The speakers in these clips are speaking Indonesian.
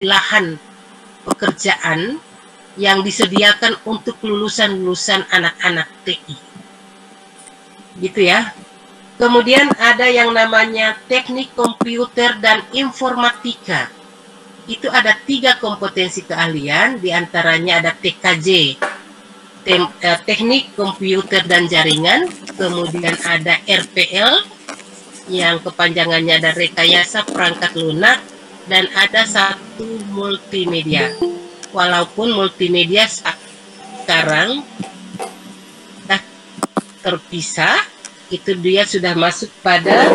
lahan pekerjaan yang disediakan untuk lulusan-lulusan anak-anak TI. Gitu ya. Kemudian ada yang namanya teknik komputer dan informatika. Itu ada 3 kompetensi keahlian, diantaranya ada TKJ, teknik komputer dan jaringan, kemudian ada RPL, yang kepanjangannya ada rekayasa perangkat lunak, dan ada satu multimedia. Walaupun multimedia sekarang sudah terpisah, itu dia sudah masuk pada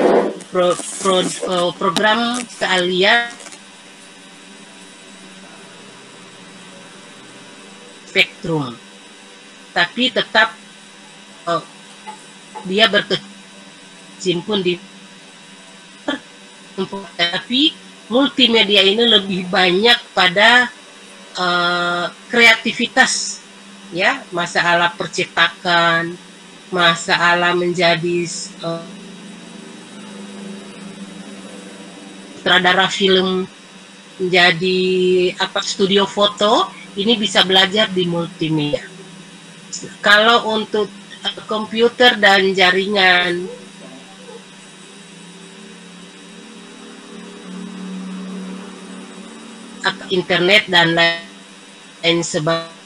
program keahlian spektrum, tapi tetap dia berkecimpung di tapi multimedia ini lebih banyak pada kreativitas, ya, masalah percetakan, masalah menjadi sutradara film, menjadi studio foto, ini bisa belajar di multimedia. Kalau untuk komputer dan jaringan, internet dan lain sebagainya.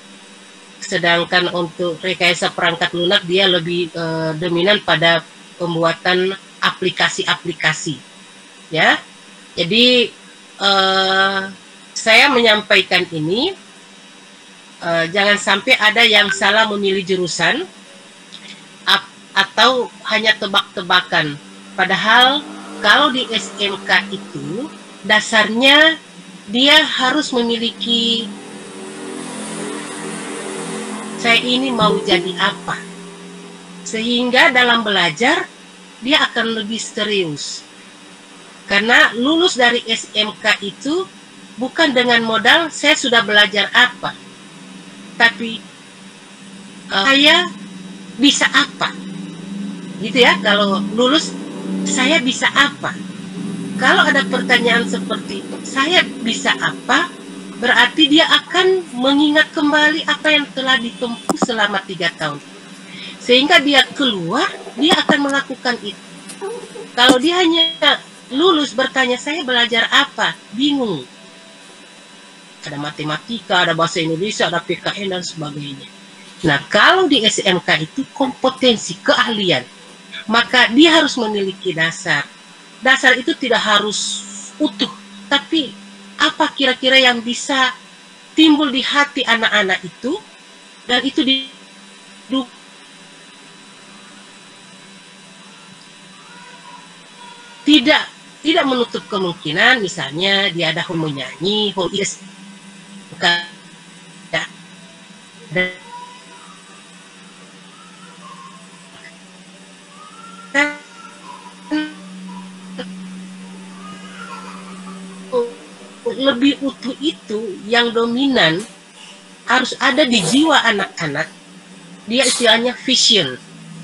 Sedangkan untuk rekayasa perangkat lunak dia lebih dominan pada pembuatan aplikasi-aplikasi, ya. Jadi saya menyampaikan ini jangan sampai ada yang salah memilih jurusan atau hanya tebak-tebakan. Padahal kalau di SMK itu dasarnya dia harus memiliki, saya ini mau jadi apa, sehingga dalam belajar dia akan lebih serius. Karena lulus dari SMK itu bukan dengan modal saya sudah belajar apa, tapi saya bisa apa, gitu ya. Kalau lulus saya bisa apa. Kalau ada pertanyaan seperti saya bisa apa, berarti dia akan mengingat kembali apa yang telah ditempuh selama 3 tahun. Sehingga dia keluar, dia akan melakukan itu. Kalau dia hanya lulus bertanya, saya belajar apa? Bingung. Ada matematika, ada bahasa Indonesia, ada PKN, dan sebagainya. Nah, kalau di SMK itu kompetensi, keahlian, maka dia harus memiliki dasar. Dasar itu tidak harus utuh, tapi apa kira-kira yang bisa timbul di hati anak-anak itu, dan itu tidak menutup kemungkinan, misalnya dia ada hobi menyanyi, hobi lebih utuh itu yang dominan harus ada di jiwa anak-anak. Dia istilahnya vision.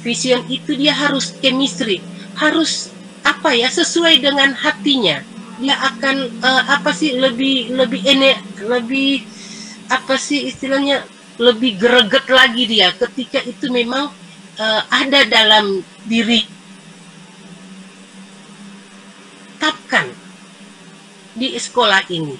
Vision itu dia harus chemistry, harus sesuai dengan hatinya. Dia akan lebih istilahnya lebih greget lagi dia ketika itu memang ada dalam diri. Tetapkan di sekolah ini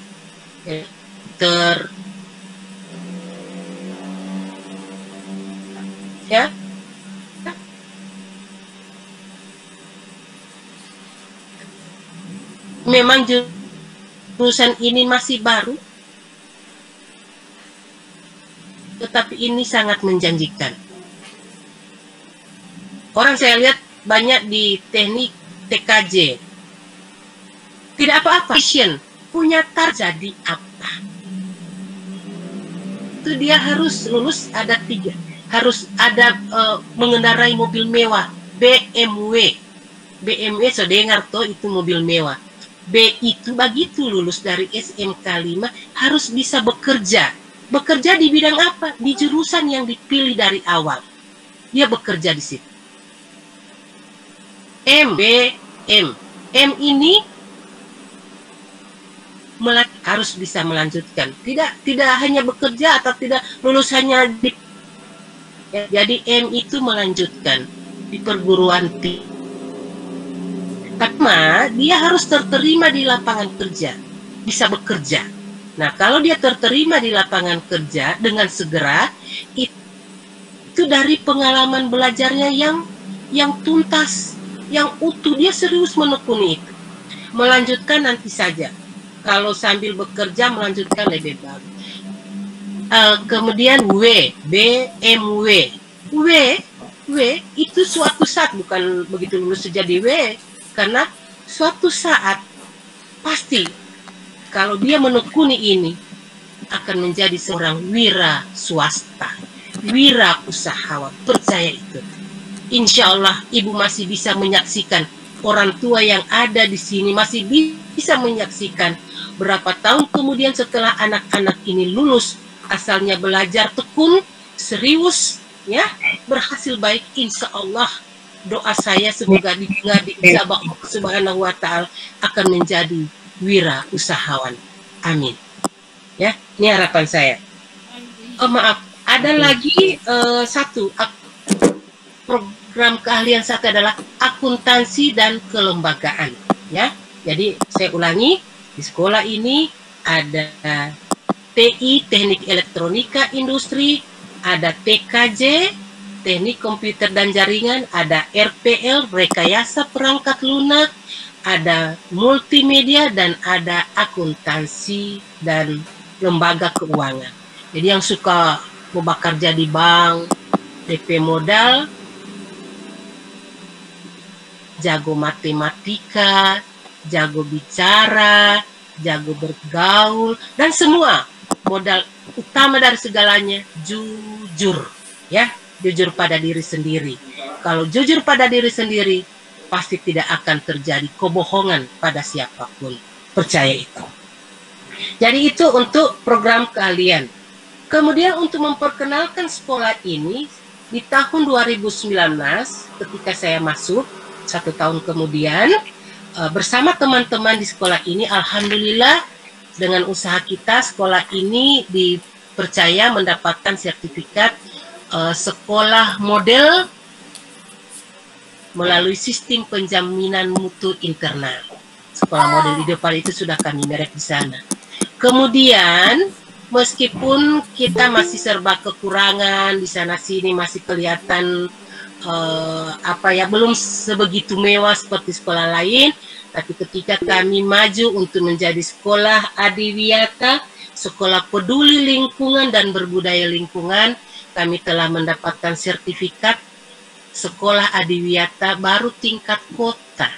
memang jurusan ini masih baru, tetapi ini sangat menjanjikan. Orang saya lihat banyak di teknik TKJ, tidak apa-apa, punya jadi apa. Itu dia harus lulus ada 3, harus ada mengendarai mobil mewah, BMW saya dengar tuh itu mobil mewah. B itu begitu lulus dari SMK 5 harus bisa bekerja di bidang apa, di jurusan yang dipilih dari awal, dia bekerja di situ. M ini melatih harus bisa melanjutkan. Tidak hanya bekerja atau tidak lulus hanya di, ya, jadi M itu melanjutkan di perguruan tinggi. Tapi dia harus terterima di lapangan kerja, bisa bekerja. Nah, kalau dia terterima di lapangan kerja dengan segera, itu dari pengalaman belajarnya yang tuntas, yang utuh, dia serius menekuni itu. Melanjutkan nanti saja. Kalau sambil bekerja melanjutkan lebih bagus. Kemudian BMW. W itu suatu saat, bukan begitu lulus jadi W, karena suatu saat pasti kalau dia menekuni ini akan menjadi seorang wira swasta, wira usahawan. Percaya itu. Insya Allah ibu masih bisa menyaksikan, orang tua yang ada di sini masih bisa menyaksikan berapa tahun kemudian setelah anak-anak ini lulus, asalnya belajar tekun, serius, ya, berhasil baik. Insya Allah doa saya semoga didengar diijabah Allah Subhanahu wa Ta'ala, akan menjadi wira usahawan. Amin. Ya, ini harapan saya. Maaf, ada lagi satu program keahlian satu adalah akuntansi dan kelembagaan. Ya, jadi saya ulangi, di sekolah ini ada TI, Teknik Elektronika Industri, ada TKJ, Teknik Komputer dan Jaringan, ada RPL, Rekayasa Perangkat Lunak, ada multimedia, dan ada akuntansi dan lembaga keuangan. Jadi yang suka mau bekerja di bank, DP modal, jago matematika, jago bicara, jago bergaul, dan semua modal utama dari segalanya jujur, ya, jujur pada diri sendiri. Kalau jujur pada diri sendiri, pasti tidak akan terjadi kebohongan pada siapapun. Percaya itu. Jadi itu untuk program keahlian. Kemudian untuk memperkenalkan sekolah ini, di tahun 2019 ketika saya masuk, 1 tahun kemudian, bersama teman-teman di sekolah ini, alhamdulillah dengan usaha kita, sekolah ini dipercaya mendapatkan sertifikat sekolah model melalui sistem penjaminan mutu internal. Sekolah model di depan itu sudah kami merek di sana. Kemudian meskipun kita masih serba kekurangan di sana sini, masih kelihatan belum sebegitu mewah seperti sekolah lain, tapi ketika kami maju untuk menjadi sekolah adiwiyata, sekolah peduli lingkungan dan berbudaya lingkungan, kami telah mendapatkan sertifikat sekolah adiwiyata baru tingkat kota.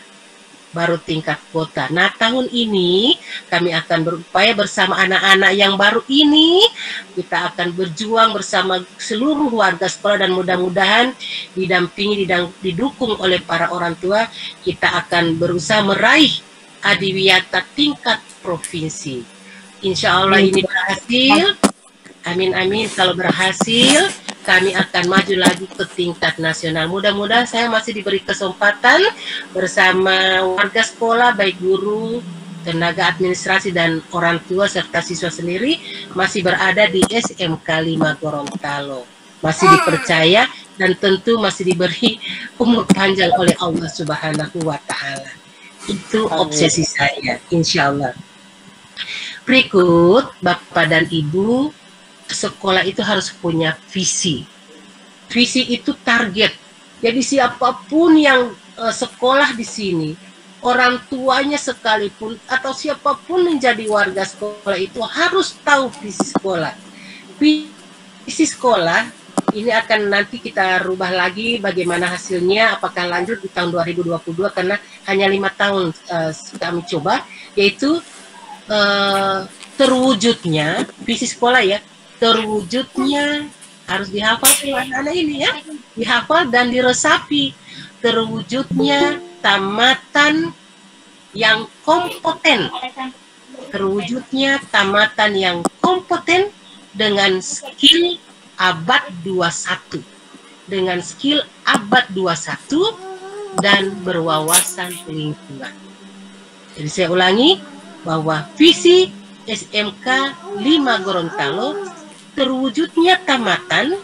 Nah, tahun ini kami akan berupaya bersama anak-anak yang baru ini, kita akan berjuang bersama seluruh warga sekolah, dan mudah-mudahan didampingi, didukung oleh para orang tua, kita akan berusaha meraih adiwiyata tingkat provinsi. Insya Allah ini berhasil. Amin, amin. Kalau berhasil, kami akan maju lagi ke tingkat nasional. Mudah-mudahan saya masih diberi kesempatan bersama warga sekolah, baik guru, tenaga administrasi, dan orang tua serta siswa sendiri masih berada di SMK 5 Gorontalo. Masih dipercaya dan tentu masih diberi umur panjang oleh Allah Subhanahu wa Ta'ala. Itu obsesi saya, insya Allah. Berikut, Bapak dan Ibu, sekolah itu harus punya visi. Visi itu target. Jadi siapapun yang sekolah di sini, orang tuanya sekalipun atau siapapun menjadi warga sekolah itu harus tahu visi sekolah. Visi sekolah ini akan nanti kita rubah lagi bagaimana hasilnya, apakah lanjut di tahun 2022 karena hanya 5 tahun kami coba, yaitu terwujudnya visi sekolah, ya, terwujudnya harus dihafal anak-anak ini, ya, dihafal dan diresapi. Terwujudnya tamatan yang kompeten, terwujudnya tamatan yang kompeten dengan skill abad 21, dengan skill abad 21 dan berwawasan lingkungan. Jadi saya ulangi bahwa visi SMK 5 Gorontalo terwujudnya tamatan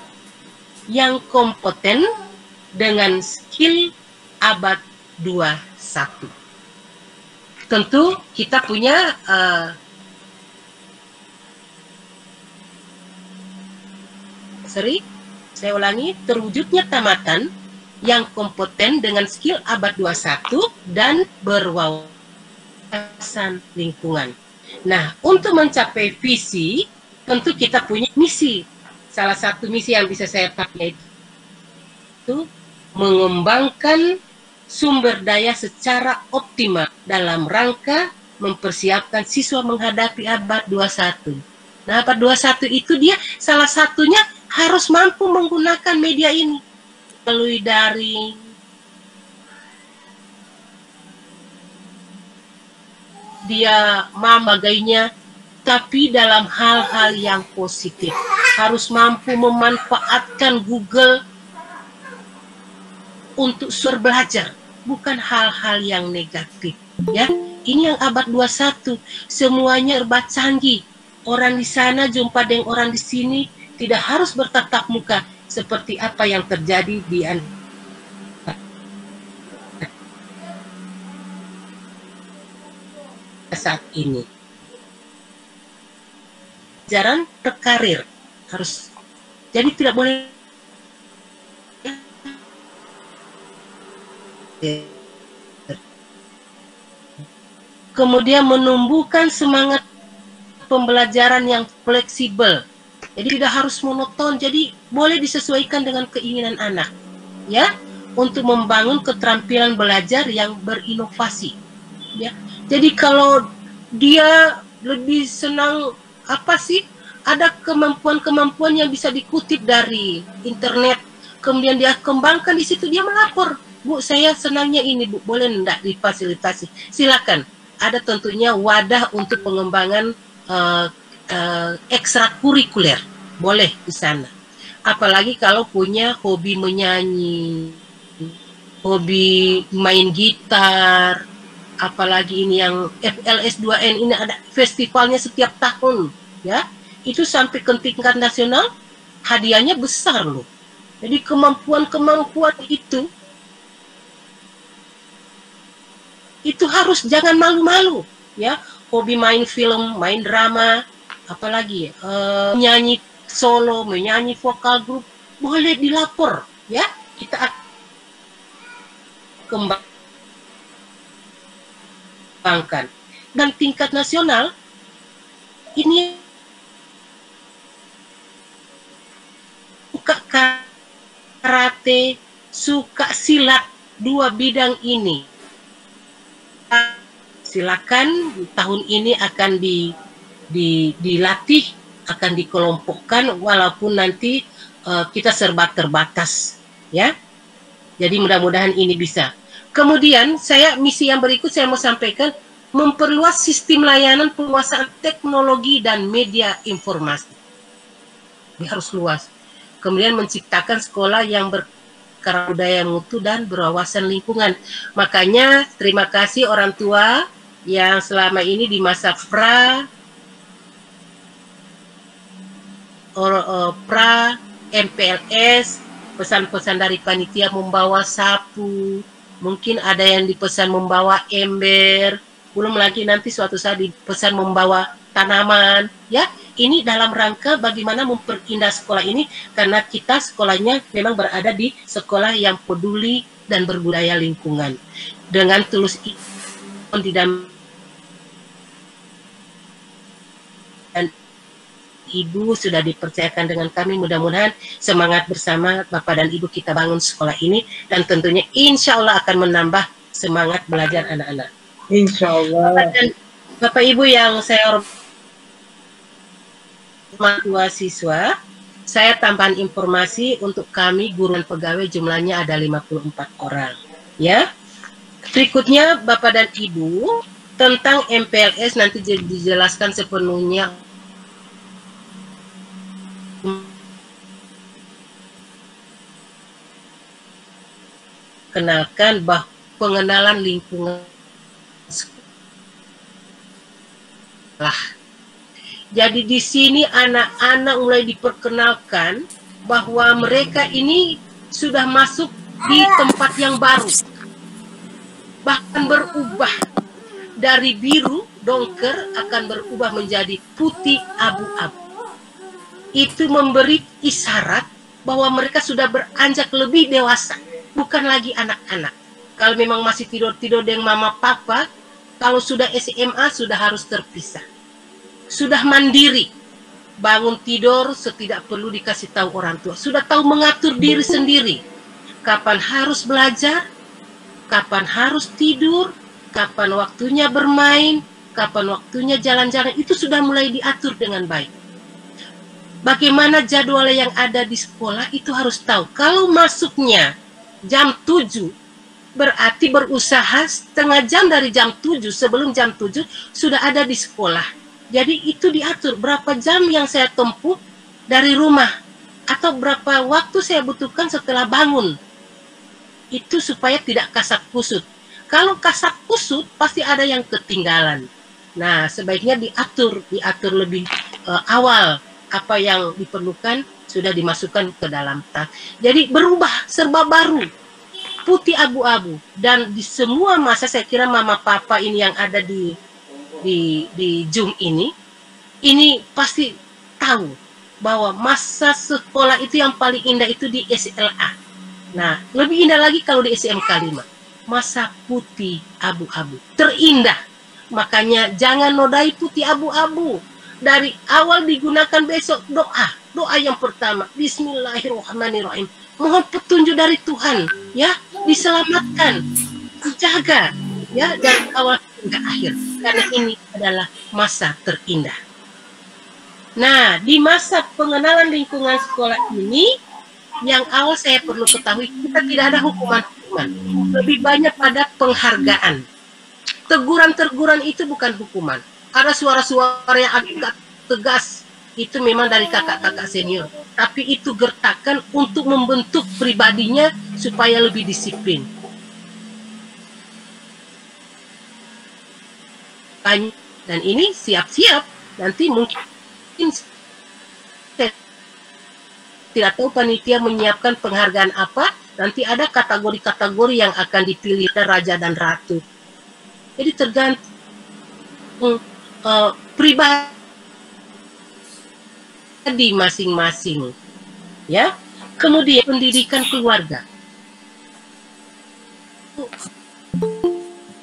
yang kompeten dengan skill abad 21. Tentu kita punya saya ulangi, terwujudnya tamatan yang kompeten dengan skill abad 21 dan berwawasan lingkungan. Nah, untuk mencapai visi, tentu kita punya misi. Salah satu misi yang bisa saya pakai itu mengembangkan sumber daya secara optimal dalam rangka mempersiapkan siswa menghadapi abad 21. Nah, abad 21 itu dia salah satunya harus mampu menggunakan media ini melalui daring, dia membagainya, tapi dalam hal-hal yang positif. Harus mampu memanfaatkan Google untuk belajar, bukan hal-hal yang negatif. Ya, ini yang abad 21, semuanya serba canggih. Orang di sana jumpa dengan orang di sini, tidak harus bertatap muka seperti apa yang terjadi di saat ini. Pelajaran berkarir harus, jadi tidak boleh kemudian menumbuhkan semangat pembelajaran yang fleksibel. Jadi tidak harus monoton, jadi boleh disesuaikan dengan keinginan anak, ya, untuk membangun keterampilan belajar yang berinovasi. Ya, jadi kalau dia lebih senang apa sih? Ada kemampuan-kemampuan yang bisa dikutip dari internet, kemudian dia kembangkan di situ, dia melapor, Bu, saya senangnya ini, Bu, boleh enggak difasilitasi? Silakan. Ada tentunya wadah untuk pengembangan ekstrakurikuler, boleh di sana. Apalagi kalau punya hobi menyanyi, hobi main gitar, apalagi ini yang FLS2N ini ada festivalnya setiap tahun, ya, itu sampai ke tingkat nasional, hadiahnya besar loh. Jadi kemampuan-kemampuan itu harus, jangan malu-malu, ya. Hobi main film, main drama, apalagi menyanyi solo, menyanyi vokal grup, boleh dilapor, ya. Kita kembangkan. Dan tingkat nasional ini suka karate, suka silat, dua bidang ini. Silakan, tahun ini akan dilatih, akan dikelompokkan, walaupun nanti kita serba terbatas, ya. Jadi mudah-mudahan ini bisa. Kemudian misi yang berikut saya mau sampaikan, memperluas sistem layanan penguasaan teknologi dan media informasi. Ini harus luas. Kemudian menciptakan sekolah yang budaya mutu dan berwawasan lingkungan. Makanya terima kasih orang tua yang selama ini di masa pra MPLS, pesan-pesan dari panitia membawa sapu, mungkin ada yang dipesan membawa ember, belum lagi nanti suatu saat dipesan membawa tanaman, ya. Ini dalam rangka bagaimana memperindah sekolah ini, karena kita sekolahnya memang berada di sekolah yang peduli dan berbudaya lingkungan. Dengan tulus dan Ibu sudah dipercayakan dengan kami, mudah-mudahan semangat bersama Bapak dan Ibu kita bangun sekolah ini, dan tentunya insya Allah akan menambah semangat belajar anak-anak. Insya Allah. Bapak Ibu yang saya hormati siswa, saya tambahan informasi untuk kami guru dan pegawai, jumlahnya ada 54 orang. Ya, berikutnya Bapak dan Ibu, tentang MPLS nanti dijelaskan sepenuhnya. Kenalkan pengenalan lingkungan sekolah. Jadi di sini anak-anak mulai diperkenalkan bahwa mereka ini sudah masuk di tempat yang baru, bahkan berubah dari biru dongker akan berubah menjadi putih abu-abu. Itu memberi isyarat bahwa mereka sudah beranjak lebih dewasa, bukan lagi anak-anak. Kalau memang masih tidur-tidur dengan mama papa, kalau sudah SMA sudah harus terpisah. Sudah mandiri, bangun tidur tidak perlu dikasih tahu orang tua, sudah tahu mengatur diri sendiri, kapan harus belajar, kapan harus tidur, kapan waktunya bermain, kapan waktunya jalan-jalan, itu sudah mulai diatur dengan baik. Bagaimana jadwal yang ada di sekolah itu harus tahu. Kalau masuknya jam 7, berarti berusaha setengah jam dari jam 7, sebelum jam 7 sudah ada di sekolah. Jadi itu diatur berapa jam yang saya tempuh dari rumah atau berapa waktu saya butuhkan setelah bangun. Itu supaya tidak kasak kusut. Kalau kasak kusut pasti ada yang ketinggalan. Nah, sebaiknya diatur lebih awal, apa yang diperlukan sudah dimasukkan ke dalam tas. Jadi berubah serba baru, putih abu-abu. Dan di semua masa saya kira mama papa ini yang ada di Zoom ini pasti tahu bahwa masa sekolah itu yang paling indah itu di SLA. Nah, lebih indah lagi kalau di SMK 5. Masa putih abu-abu, terindah. Makanya jangan nodai putih abu-abu. Dari awal digunakan besok doa yang pertama, Bismillahirrahmanirrahim. Mohon petunjuk dari Tuhan, ya, diselamatkan, dijaga, ya, dari awal hingga akhir. Karena ini adalah masa terindah. Nah, di masa pengenalan lingkungan sekolah ini, yang awal saya perlu ketahui, kita tidak ada hukuman-hukuman. Lebih banyak pada penghargaan. Teguran-teguran itu bukan hukuman. Ada suara-suara yang agak tegas, itu memang dari kakak-kakak senior. Tapi itu gertakan untuk membentuk pribadinya supaya lebih disiplin. Dan ini siap-siap nanti mungkin tidak tahu panitia menyiapkan penghargaan apa, nanti ada kategori-kategori yang akan dipilih raja dan ratu. Jadi tergantung pribadi masing-masing, ya. Kemudian pendidikan keluarga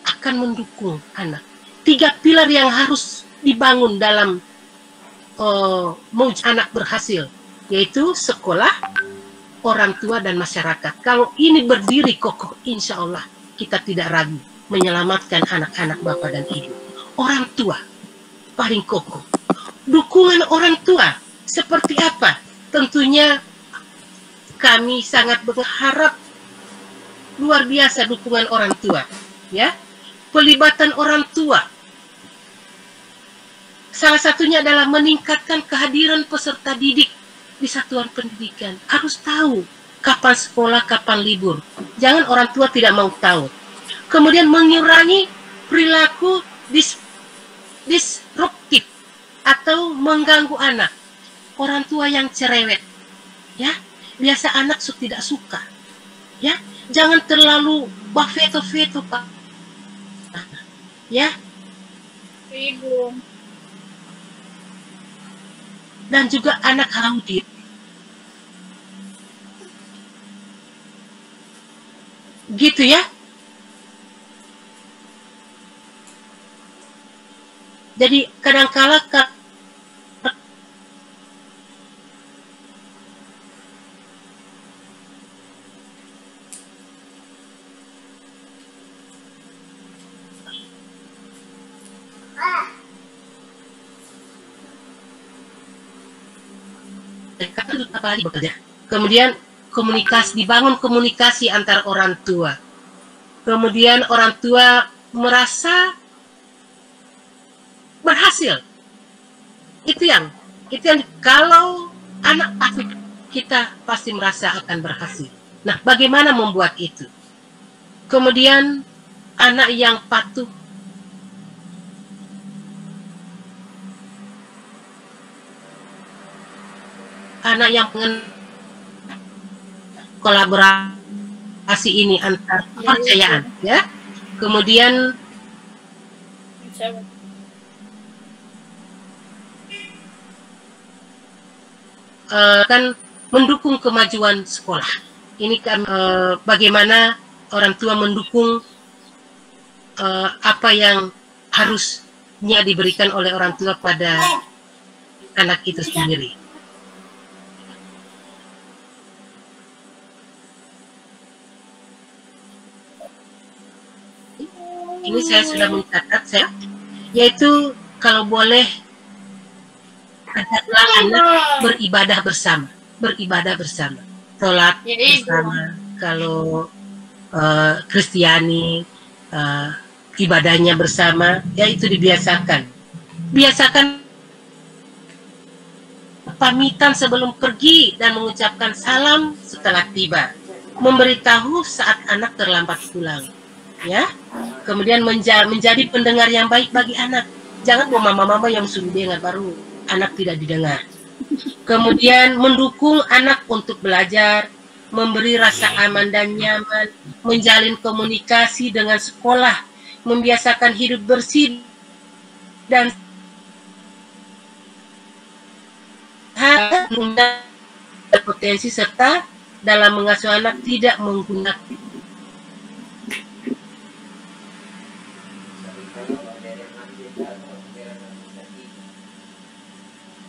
akan mendukung anak. 3 pilar yang harus dibangun dalam mau anak berhasil, yaitu sekolah, orang tua, dan masyarakat. Kalau ini berdiri kokoh, insya Allah kita tidak ragu menyelamatkan anak-anak bapak dan ibu. Orang tua paling kokoh. Dukungan orang tua seperti apa? Tentunya kami sangat berharap luar biasa dukungan orang tua, ya. Pelibatan orang tua. Salah satunya adalah meningkatkan kehadiran peserta didik di satuan pendidikan. Harus tahu kapan sekolah, kapan libur. Jangan orang tua tidak mau tahu. Kemudian mengurangi perilaku disruptif atau mengganggu anak. Orang tua yang cerewet, ya, biasa anak tidak suka, ya. Jangan terlalu veto-veto, Pak, ya. Ibu. Dan juga anak hadir. Gitu ya. Jadi kadang-kala bekerja. Kemudian dibangun komunikasi antar orang tua. Kemudian orang tua merasa berhasil. Itu yang kalau anak patuh, kita pasti merasa akan berhasil. Nah, bagaimana membuat itu? Kemudian anak yang patuh anak yang pengen kolaborasi ini antar kepercayaan, ya. Kemudian kan mendukung kemajuan sekolah. Ini kan bagaimana orang tua mendukung apa yang harusnya diberikan oleh orang tua pada anak itu sendiri. Ini saya sudah mencatat, yaitu kalau boleh adalah anak beribadah bersama, sholat bersama. Kalau Kristiani ibadahnya bersama, ya itu dibiasakan. Biasakan pamitan sebelum pergi dan mengucapkan salam setelah tiba. Memberitahu saat anak terlambat pulang, ya. Kemudian menjadi pendengar yang baik bagi anak. Jangan mama-mama yang suruh dengar baru anak tidak didengar. Kemudian mendukung anak untuk belajar, memberi rasa aman dan nyaman, menjalin komunikasi dengan sekolah, membiasakan hidup bersih dan potensi serta dalam mengasuh anak tidak menggunakan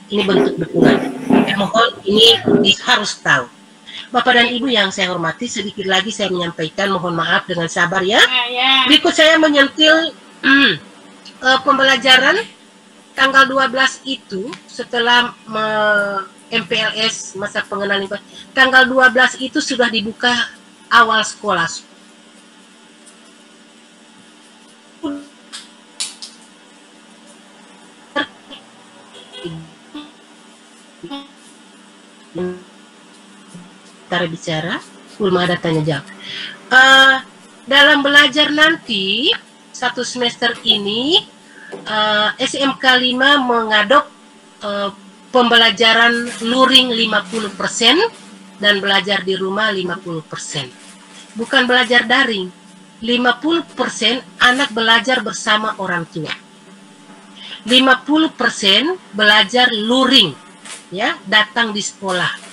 ini bentuk dukungan. Mohon ini harus tahu. Bapak dan Ibu yang saya hormati, sedikit lagi saya menyampaikan, mohon maaf dengan sabar ya. Berikut saya menyentil pembelajaran tanggal 12 itu setelah MPLS masa pengenalan tanggal 12 itu sudah dibuka awal sekolah. Cara bicara, belum ada tanya jawab. Dalam belajar nanti satu semester ini SMK 5 mengadop pembelajaran luring 50% dan belajar di rumah 50%. Bukan belajar daring. 50% anak belajar bersama orang tua. 50% belajar luring, ya, datang di sekolah.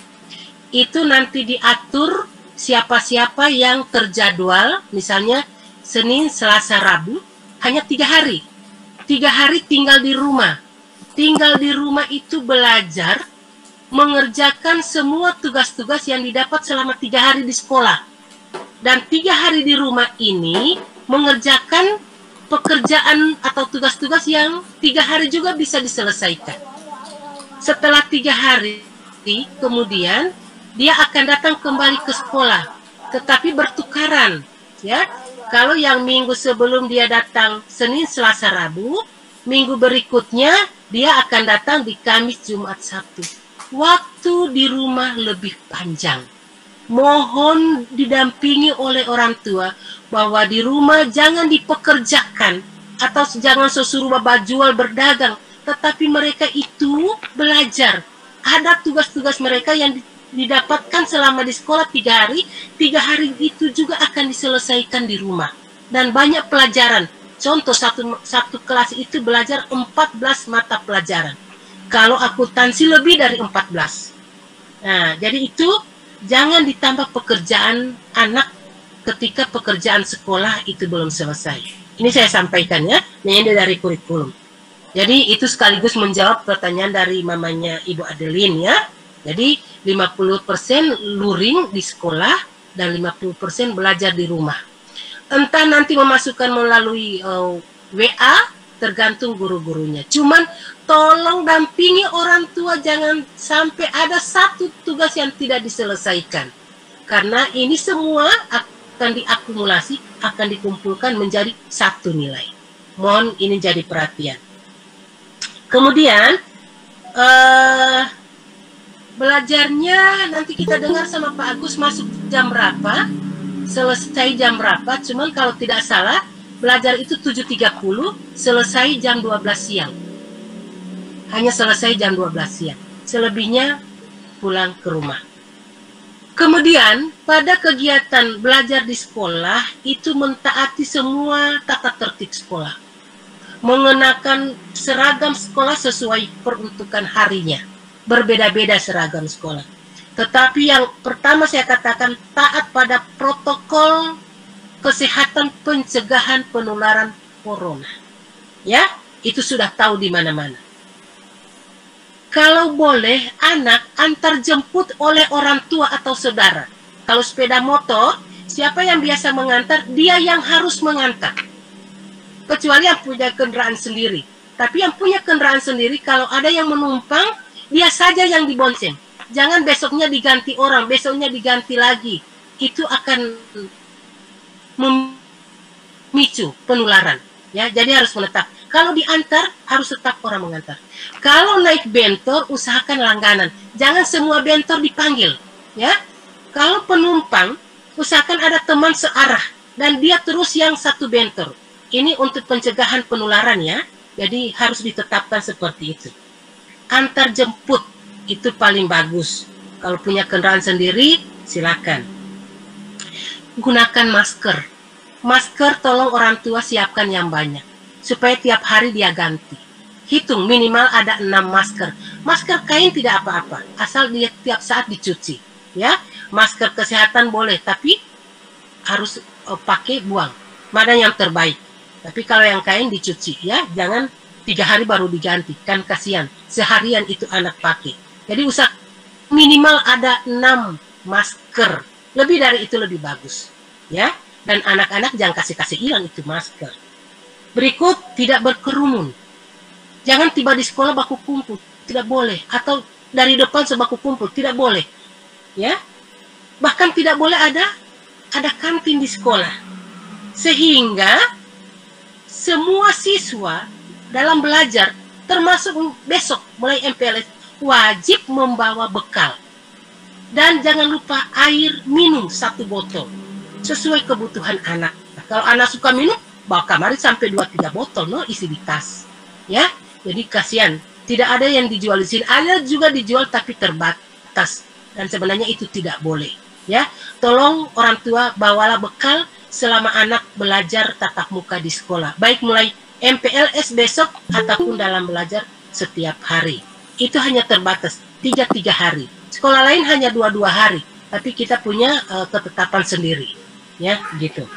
Itu nanti diatur siapa-siapa yang terjadwal, misalnya Senin, Selasa, Rabu, hanya 3 hari. 3 hari tinggal di rumah. Tinggal di rumah itu belajar, mengerjakan semua tugas-tugas yang didapat selama 3 hari di sekolah. Dan 3 hari di rumah ini mengerjakan pekerjaan atau tugas-tugas yang 3 hari juga bisa diselesaikan. Setelah 3 hari, kemudian dia akan datang kembali ke sekolah, tetapi bertukaran, ya. Kalau yang minggu sebelum dia datang Senin, Selasa, Rabu, minggu berikutnya dia akan datang di Kamis, Jumat, Sabtu. Waktu di rumah lebih panjang. Mohon didampingi oleh orang tua bahwa di rumah jangan dipekerjakan atau jangan sesuruh bapak jual berdagang, tetapi mereka itu belajar. Ada tugas-tugas mereka yang didapatkan selama di sekolah 3 hari, 3 hari itu juga akan diselesaikan di rumah. Dan banyak pelajaran. Contoh satu kelas itu belajar 14 mata pelajaran. Kalau akuntansi lebih dari 14. Nah, jadi itu jangan ditambah pekerjaan anak ketika pekerjaan sekolah itu belum selesai. Ini saya sampaikan ya, ini dari kurikulum. Jadi itu sekaligus menjawab pertanyaan dari mamanya Ibu Adeline ya. Jadi 50% luring di sekolah dan 50% belajar di rumah. Entah nanti memasukkan melalui WA, tergantung guru-gurunya. Cuman tolong dampingi orang tua, jangan sampai ada satu tugas yang tidak diselesaikan. Karena ini semua akan diakumulasi, akan dikumpulkan menjadi satu nilai. Mohon ini jadi perhatian. Kemudian belajarnya nanti kita dengar sama Pak Agus masuk jam berapa, selesai jam berapa. Cuman kalau tidak salah belajar itu 7.30, selesai jam 12 siang. Hanya selesai jam 12 siang. Selebihnya pulang ke rumah. Kemudian pada kegiatan belajar di sekolah itu mentaati semua tata tertib sekolah. Mengenakan seragam sekolah sesuai peruntukan harinya. Berbeda-beda seragam sekolah. Tetapi yang pertama saya katakan taat pada protokol kesehatan pencegahan penularan corona. Ya, itu sudah tahu di mana-mana. Kalau boleh, anak antar jemput oleh orang tua atau saudara. Kalau sepeda motor, siapa yang biasa mengantar, dia yang harus mengantar. Kecuali yang punya kendaraan sendiri. Tapi yang punya kendaraan sendiri, kalau ada yang menumpang, dia saja yang dibonceng. Jangan besoknya diganti orang, besoknya diganti lagi. Itu akan memicu penularan. Ya, jadi harus menetap. Kalau diantar, harus tetap orang mengantar. Kalau naik bentor, usahakan langganan. Jangan semua bentor dipanggil. Ya, kalau penumpang, usahakan ada teman searah. Dan dia terus yang satu bentor. Ini untuk pencegahan penularan ya. Jadi harus ditetapkan seperti itu. Antar jemput, itu paling bagus. Kalau punya kendaraan sendiri, silakan. Gunakan masker. Masker tolong orang tua siapkan yang banyak. Supaya tiap hari dia ganti. Hitung minimal ada 6 masker. Masker kain tidak apa-apa, asal dia tiap saat dicuci. Ya, masker kesehatan boleh, tapi harus pakai buang. Mana yang terbaik. Tapi kalau yang kain dicuci, ya, jangan 3 hari baru diganti, kan kasihan. Seharian itu anak pakai. Jadi usah minimal ada 6 masker. Lebih dari itu lebih bagus. Ya, dan anak-anak jangan kasih hilang itu masker. Berikut, tidak berkerumun. Jangan tiba di sekolah baku kumpul, tidak boleh. Atau dari depan sebaku kumpul, tidak boleh. Ya, bahkan tidak boleh ada kantin di sekolah. Sehingga semua siswa dalam belajar, termasuk besok mulai MPLS, wajib membawa bekal. Dan jangan lupa air minum 1 botol sesuai kebutuhan anak. Kalau anak suka minum, bawa kamari sampai 2-3 botol isi di tas. Ya, jadi kasihan. Tidak ada yang dijual di sini. Ada juga dijual tapi terbatas. Dan sebenarnya itu tidak boleh. Ya, tolong orang tua bawalah bekal selama anak belajar tatap muka di sekolah. Baik mulai MPLS besok ataupun dalam belajar setiap hari. Itu hanya terbatas 3 hari. Sekolah lain hanya 2 hari. Tapi kita punya ketetapan sendiri. Ya, gitu.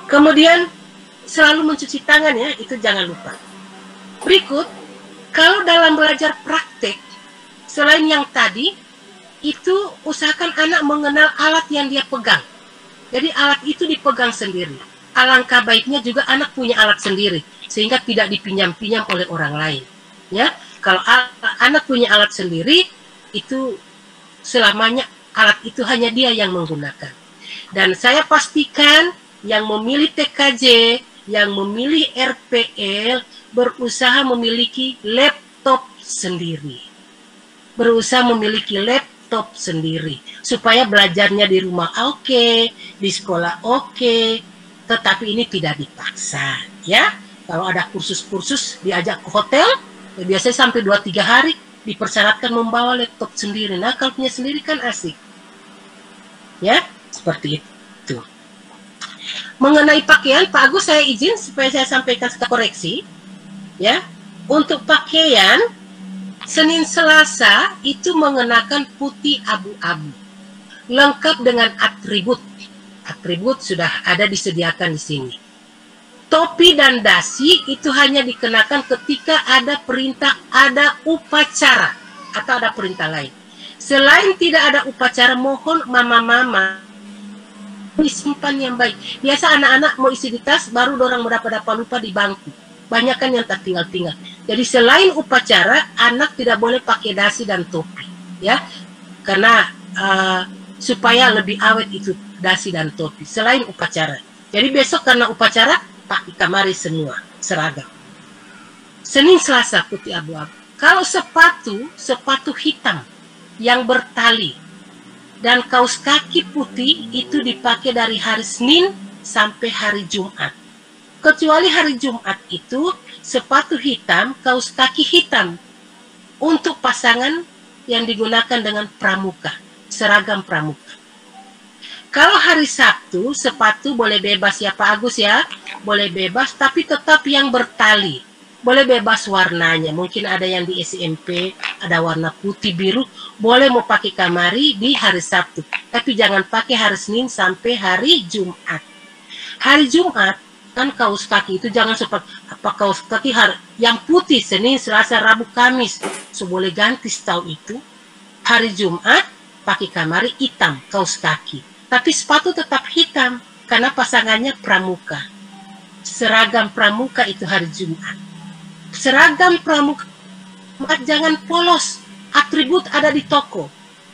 Kemudian selalu mencuci tangan ya, itu jangan lupa. Berikut, kalau dalam belajar praktek, selain yang tadi, itu usahakan anak mengenal alat yang dia pegang. Jadi alat itu dipegang sendiri. Alangkah baiknya juga anak punya alat sendiri, sehingga tidak dipinjam-pinjam oleh orang lain. Ya, kalau anak punya alat sendiri, itu selamanya alat itu hanya dia yang menggunakan. Dan saya pastikan yang memilih TKJ, yang memilih RPL, berusaha memiliki laptop sendiri. Berusaha memiliki laptop sendiri. Supaya belajarnya di rumah oke, di sekolah oke, tetapi ini tidak dipaksa. Ya, kalau ada kursus-kursus diajak ke hotel, biasanya sampai 2-3 hari, dipersyaratkan membawa laptop sendiri. Nah, kalau punya sendiri kan asik. Ya, seperti itu. Mengenai pakaian, Pak Agus saya izin supaya saya sampaikan koreksi. Ya, untuk pakaian Senin Selasa itu mengenakan putih abu-abu, lengkap dengan atribut. Atribut sudah ada disediakan di sini. Topi dan dasi itu hanya dikenakan ketika ada perintah, ada upacara atau ada perintah lain. Selain tidak ada upacara, mohon mama-mama disimpan yang baik. Biasa anak-anak mau isi di tas, baru orang berapa lupa di bangku. Banyak kan yang tak tinggal-tinggal. Jadi selain upacara, anak tidak boleh pakai dasi dan topi, ya, karena supaya lebih awet itu dasi dan topi. Selain upacara. Jadi besok karena upacara pakai kamari semua seragam. Senin Selasa putih abu-abu. Kalau sepatu hitam yang bertali dan kaos kaki putih itu dipakai dari hari Senin sampai hari Jumat. Kecuali hari Jumat itu sepatu hitam, kaos kaki hitam. Untuk pasangan yang digunakan dengan pramuka, seragam pramuka. Kalau hari Sabtu, sepatu boleh bebas ya Pak Agus ya, boleh bebas tapi tetap yang bertali. Boleh bebas warnanya, mungkin ada yang di SMP, ada warna putih, biru, boleh mau pakai kamari di hari Sabtu. Tapi jangan pakai hari Senin sampai hari Jumat. Hari Jumat, kan kaos kaki itu jangan seperti apa kaos kaki yang putih, Senin, Selasa, Rabu, Kamis. So boleh ganti setahu itu. Hari Jumat, pakai kamari hitam, kaos kaki. Tapi sepatu tetap hitam, karena pasangannya pramuka. Seragam pramuka itu hari Jumat. Seragam pramuka jangan polos, atribut ada di toko.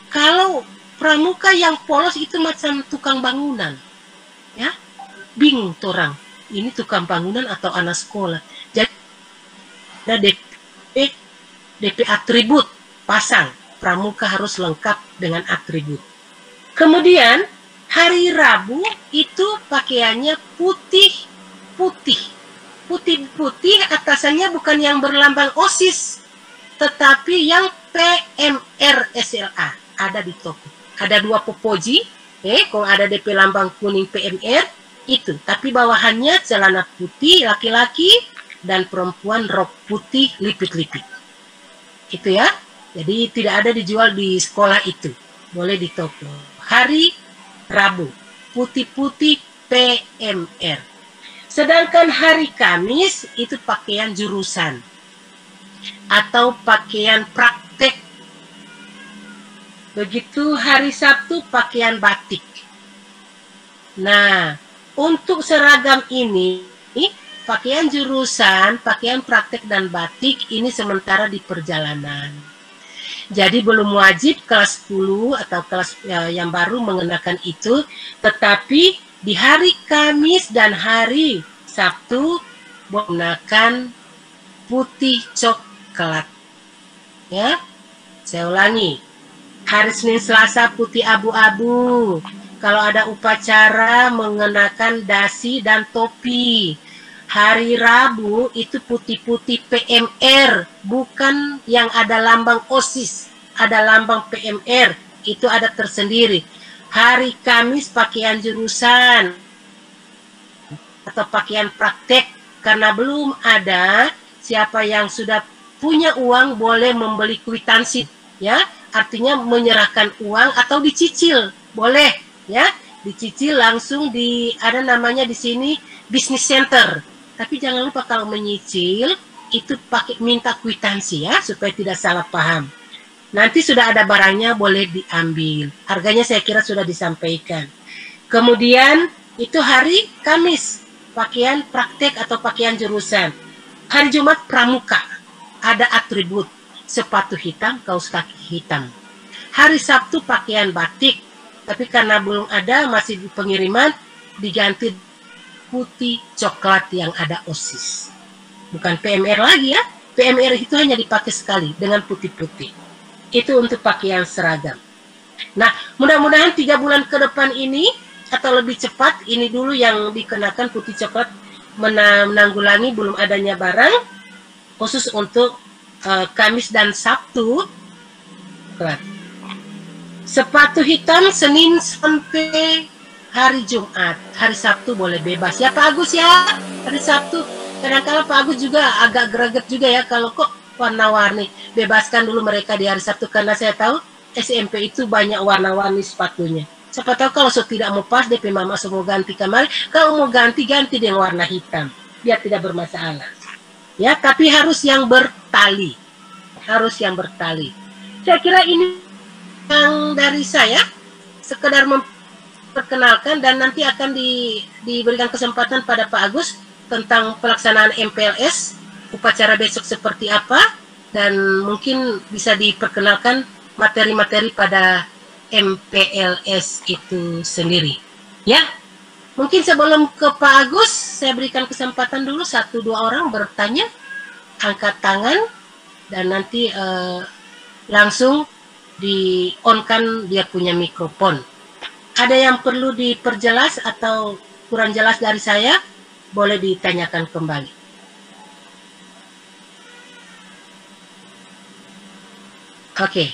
Kalau pramuka yang polos itu macam tukang bangunan, ya, bingung orang, ini tukang bangunan atau anak sekolah. Jadi ada DP atribut pasang, pramuka harus lengkap dengan atribut. Kemudian hari Rabu itu pakaiannya putih atasannya bukan yang berlambang OSIS, tetapi yang PMR SLA ada di toko. Ada 2 popoji, kalau ada DP lambang kuning PMR itu, tapi bawahannya celana putih laki-laki dan perempuan rok putih lipit-lipit. Itu ya. Jadi tidak ada dijual di sekolah itu, boleh di toko. Hari Rabu putih-putih PMR. Sedangkan hari Kamis itu pakaian jurusan atau pakaian praktek. Begitu hari Sabtu pakaian batik. Nah, untuk seragam ini, pakaian jurusan, pakaian praktek dan batik ini sementara di perjalanan. Jadi belum wajib kelas 10 atau kelas yang baru mengenakan itu, tetapi di hari Kamis dan hari Sabtu menggunakan putih coklat. Ya, saya ulangi. Hari Senin Selasa putih abu-abu. Kalau ada upacara mengenakan dasi dan topi. Hari Rabu itu putih-putih PMR, bukan yang ada lambang OSIS, ada lambang PMR, itu ada tersendiri. Hari Kamis pakaian jurusan atau pakaian praktek, karena belum ada, siapa yang sudah punya uang boleh membeli kwitansi, ya, artinya menyerahkan uang atau dicicil, boleh, ya, dicicil langsung di ada namanya di sini business center. Tapi jangan lupa kalau menyicil itu pakai minta kwitansi ya, supaya tidak salah paham. Nanti sudah ada barangnya boleh diambil. Harganya saya kira sudah disampaikan. Kemudian itu hari Kamis, pakaian praktek atau pakaian jurusan. Hari Jumat pramuka, ada atribut, sepatu hitam, kaos kaki hitam. Hari Sabtu pakaian batik, tapi karena belum ada, masih di pengiriman, diganti putih coklat yang ada OSIS. Bukan PMR lagi ya, PMR itu hanya dipakai sekali dengan putih-putih. Itu untuk pakaian seragam. Nah, mudah-mudahan 3 bulan ke depan ini atau lebih cepat, ini dulu yang dikenakan putih coklat menanggulangi belum adanya barang khusus untuk Kamis dan Sabtu. Sepatu hitam Senin sampai hari Jumat. Hari Sabtu boleh bebas ya Pak Agus ya. Hari Sabtu kadang-kadang Pak Agus juga agak greget juga ya kalau kok warna-warni. Bebaskan dulu mereka di hari Sabtu, karena saya tahu SMP itu banyak warna-warni sepatunya. Siapa tahu kalau tidak mau pas, DP mama semua ganti kamar. Kalau mau ganti dengan warna hitam, biar tidak bermasalah. Ya, tapi harus yang bertali. Harus yang bertali. Saya kira ini yang dari saya, sekedar memperkenalkan, dan nanti akan diberikan kesempatan pada Pak Agus tentang pelaksanaan MPLS, upacara besok seperti apa, dan mungkin bisa diperkenalkan materi-materi pada MPLS itu sendiri. Ya, mungkin sebelum ke Pak Agus, saya berikan kesempatan dulu 1-2 orang bertanya, angkat tangan, dan nanti langsung di-on-kan dia punya mikrofon. Ada yang perlu diperjelas atau kurang jelas dari saya, boleh ditanyakan kembali. Oke,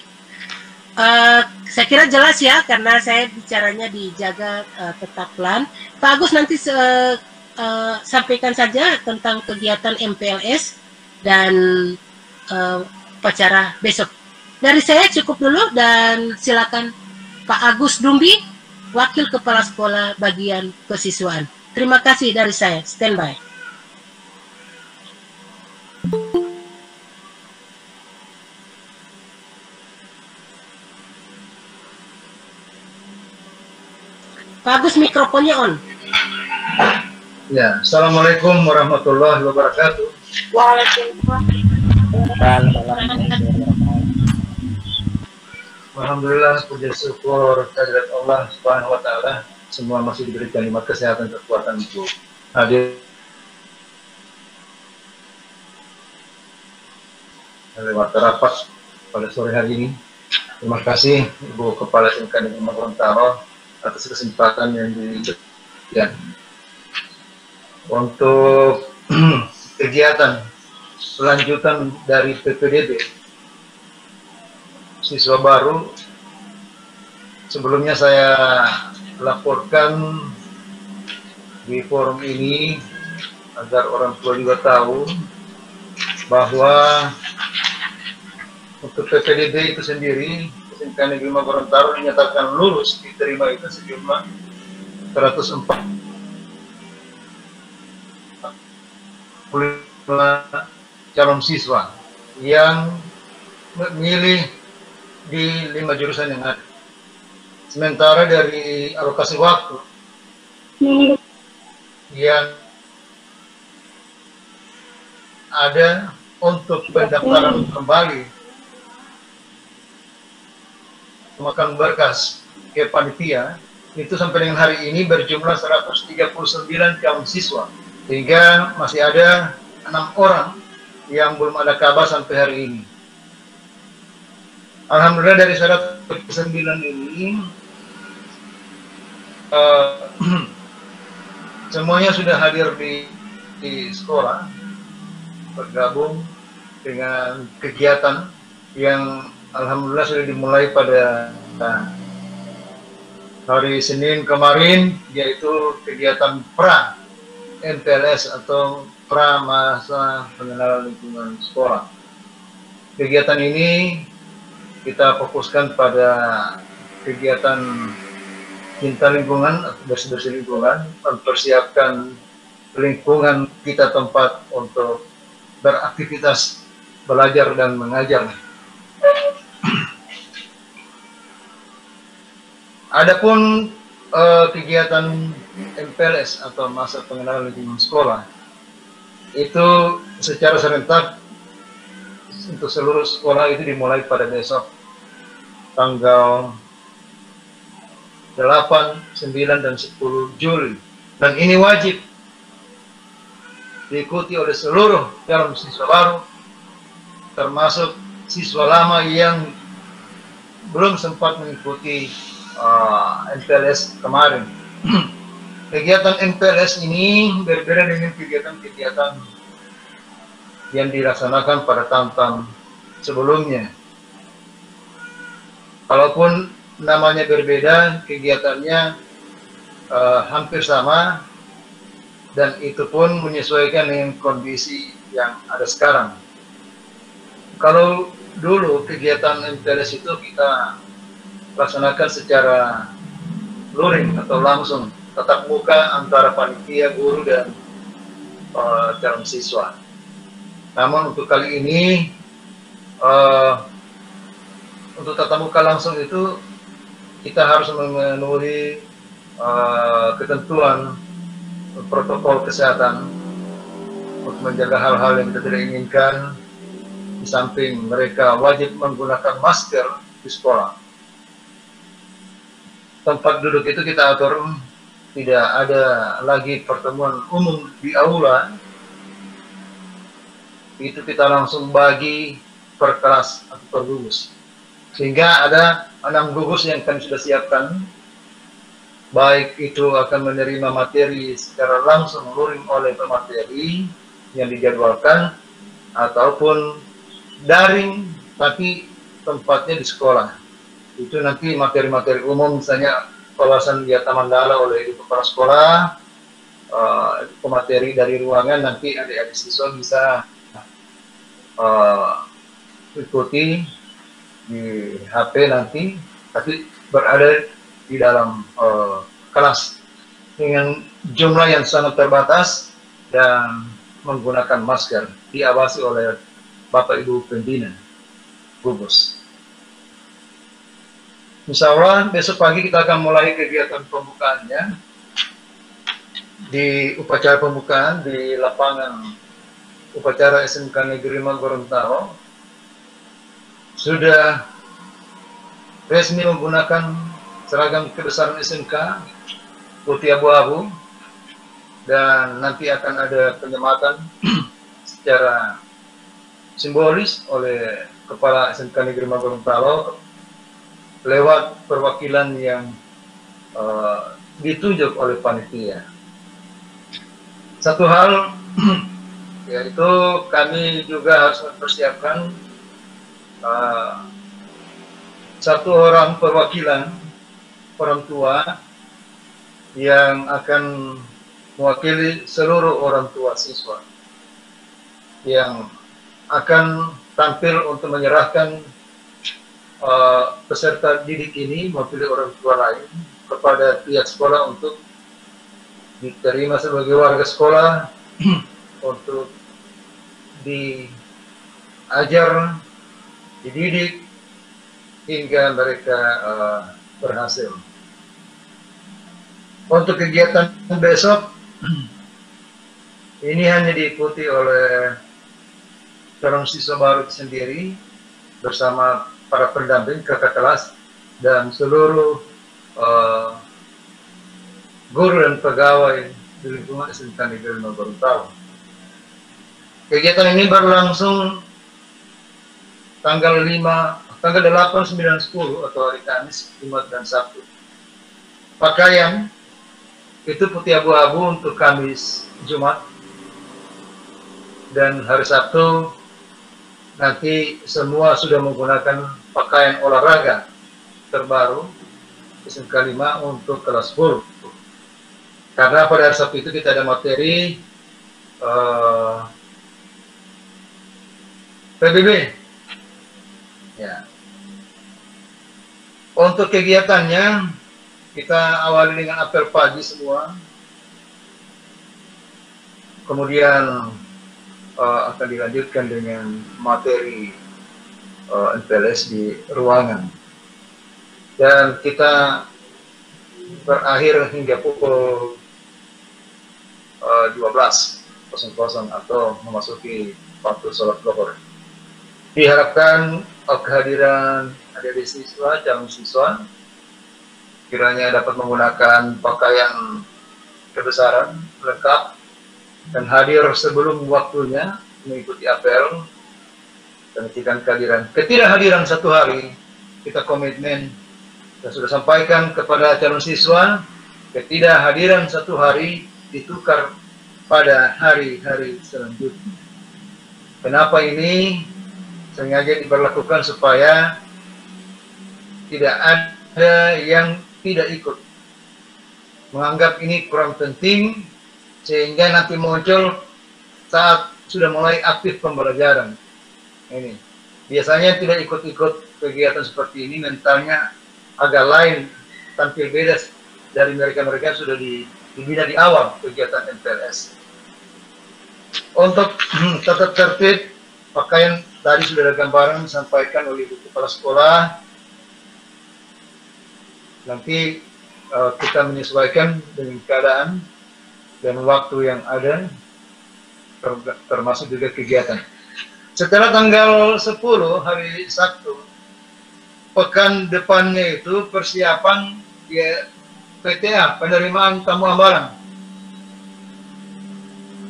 Saya kira jelas ya, karena saya bicaranya dijaga tetap pelan. Pak Agus nanti sampaikan saja tentang kegiatan MPLS dan upacara besok. Dari saya cukup dulu, dan silakan Pak Agus Dumbi, Wakil Kepala Sekolah Bagian Kesiswaan. Terima kasih dari saya. Standby. Pak Agus, mikrofonnya on. Ya, Assalamualaikum warahmatullahi wabarakatuh. Waalaikumsalam. Alhamdulillah, puji syukur kehadirat Allah Subhanahu wa taala, semua masih diberikan nikmat kesehatan dan kekuatan untuk hadir lewat rapat pada sore hari ini. Terima kasih Ibu Kepala SMK Negeri Gorontalo atas kesempatan yang diberikan untuk kegiatan lanjutan dari PPDB siswa baru. Sebelumnya saya laporkan di forum ini agar orang tua juga tahu bahwa untuk PPDB itu sendiri, SMK Negeri Gorontalo dinyatakan lulus, diterima itu sejumlah 104 calon siswa yang memilih di 5 jurusan yang ada. Sementara dari alokasi waktu yang ada untuk pendaftaran kembali makan berkas ke panitia itu sampai dengan hari ini berjumlah 139 calon siswa, sehingga masih ada 6 orang yang belum ada kabar sampai hari ini. Alhamdulillah dari 109 ini semuanya sudah hadir di sekolah, bergabung dengan kegiatan yang alhamdulillah sudah dimulai pada hari Senin kemarin, yaitu kegiatan pra MPLS atau pra masa pengenalan lingkungan sekolah. Kegiatan ini kita fokuskan pada kegiatan cinta lingkungan, bersih-bersih lingkungan, mempersiapkan lingkungan kita tempat untuk beraktivitas belajar dan mengajar. Adapun kegiatan MPLS atau masa pengenalan lingkungan sekolah itu secara serentak untuk seluruh sekolah itu dimulai pada besok tanggal 8, 9, dan 10 Juli, dan ini wajib diikuti oleh seluruh calon siswa baru, termasuk siswa lama yang belum sempat mengikuti MPLS kemarin. Kegiatan MPLS ini berbeda dengan kegiatan-kegiatan yang dilaksanakan pada tahun-tahun sebelumnya. Kalaupun namanya berbeda, kegiatannya hampir sama, dan itu pun menyesuaikan dengan kondisi yang ada sekarang. Kalau dulu kegiatan MPLS itu kita laksanakan secara luring atau langsung tatap muka antara panitia, guru, dan calon siswa. Namun untuk kali ini untuk tatap muka langsung itu kita harus memenuhi ketentuan protokol kesehatan untuk menjaga hal-hal yang kita tidak inginkan. Di samping mereka wajib menggunakan masker di sekolah. Tempat duduk itu kita atur tidak ada lagi pertemuan umum di aula. Itu kita langsung bagi per kelas atau per gugus. Sehingga ada 6 gugus yang kami sudah siapkan. Baik itu akan menerima materi secara langsung luring oleh pemateri yang dijadwalkan, ataupun daring tapi tempatnya di sekolah. Itu nanti materi-materi umum, misalnya kawasan kegiatan mandala oleh ibu kepala sekolah, materi dari ruangan nanti adik-adik siswa bisa ikuti di HP nanti, tapi berada di dalam kelas dengan jumlah yang sangat terbatas dan menggunakan masker, diawasi oleh Bapak Ibu Pembina gugus. Insya Allah besok pagi kita akan mulai kegiatan pembukaannya di upacara pembukaan di lapangan upacara SMK Negeri 5 Gorontalo. Sudah resmi menggunakan seragam kebesaran SMK putih abu-abu, dan nanti akan ada penyematan secara simbolis oleh Kepala SMK Negeri 5 Gorontalo lewat perwakilan yang ditunjuk oleh panitia. Satu hal yaitu kami juga harus mempersiapkan satu orang perwakilan orang tua yang akan mewakili seluruh orang tua siswa yang akan tampil untuk menyerahkan peserta didik ini mewakili orang tua lain kepada pihak sekolah untuk diterima sebagai warga sekolah untuk diajar, dididik hingga mereka berhasil. Untuk kegiatan besok ini hanya diikuti oleh calon siswa baru sendiri bersama para pendamping kakak kelas dan seluruh guru dan pegawai di lingkungan SMK Negeri 5 Gorontalo. Kegiatan ini berlangsung tanggal 8, 9, 10 atau hari Kamis, Jumat, dan Sabtu. Pakaian itu putih abu-abu untuk Kamis, Jumat, dan hari Sabtu nanti semua sudah menggunakan pakaian olahraga terbaru SMK 5 untuk kelas 10. Karena pada hari Sabtu itu kita ada materi PBB. Ya. Untuk kegiatannya kita awali dengan apel pagi semua. Kemudian akan dilanjutkan dengan materi MPLS di ruangan, dan kita berakhir hingga pukul 12.00 atau memasuki waktu sholat zuhur. Diharapkan kehadiran adik-adik siswa, calon siswa kiranya dapat menggunakan pakaian kebesaran lengkap dan hadir sebelum waktunya mengikuti apel dan ketidakhadiran satu hari. Kita komitmen dan sudah sampaikan kepada calon siswa, ketidakhadiran satu hari ditukar pada hari-hari selanjutnya. Kenapa ini sengaja diberlakukan supaya tidak ada yang tidak ikut, menganggap ini kurang penting, sehingga nanti muncul saat sudah mulai aktif pembelajaran. Ini biasanya tidak ikut-ikut kegiatan seperti ini, mentalnya agak lain, tampil beda dari mereka-mereka yang sudah dibina di awal kegiatan MPLS. Untuk tata tertib pakaian tadi sudah ada gambaran disampaikan oleh Ibu Kepala Sekolah. Nanti kita menyesuaikan dengan keadaan dan waktu yang ada, termasuk juga kegiatan. Setelah tanggal 10 hari Sabtu, pekan depannya itu persiapan ya, PTA, penerimaan tamu ambalan.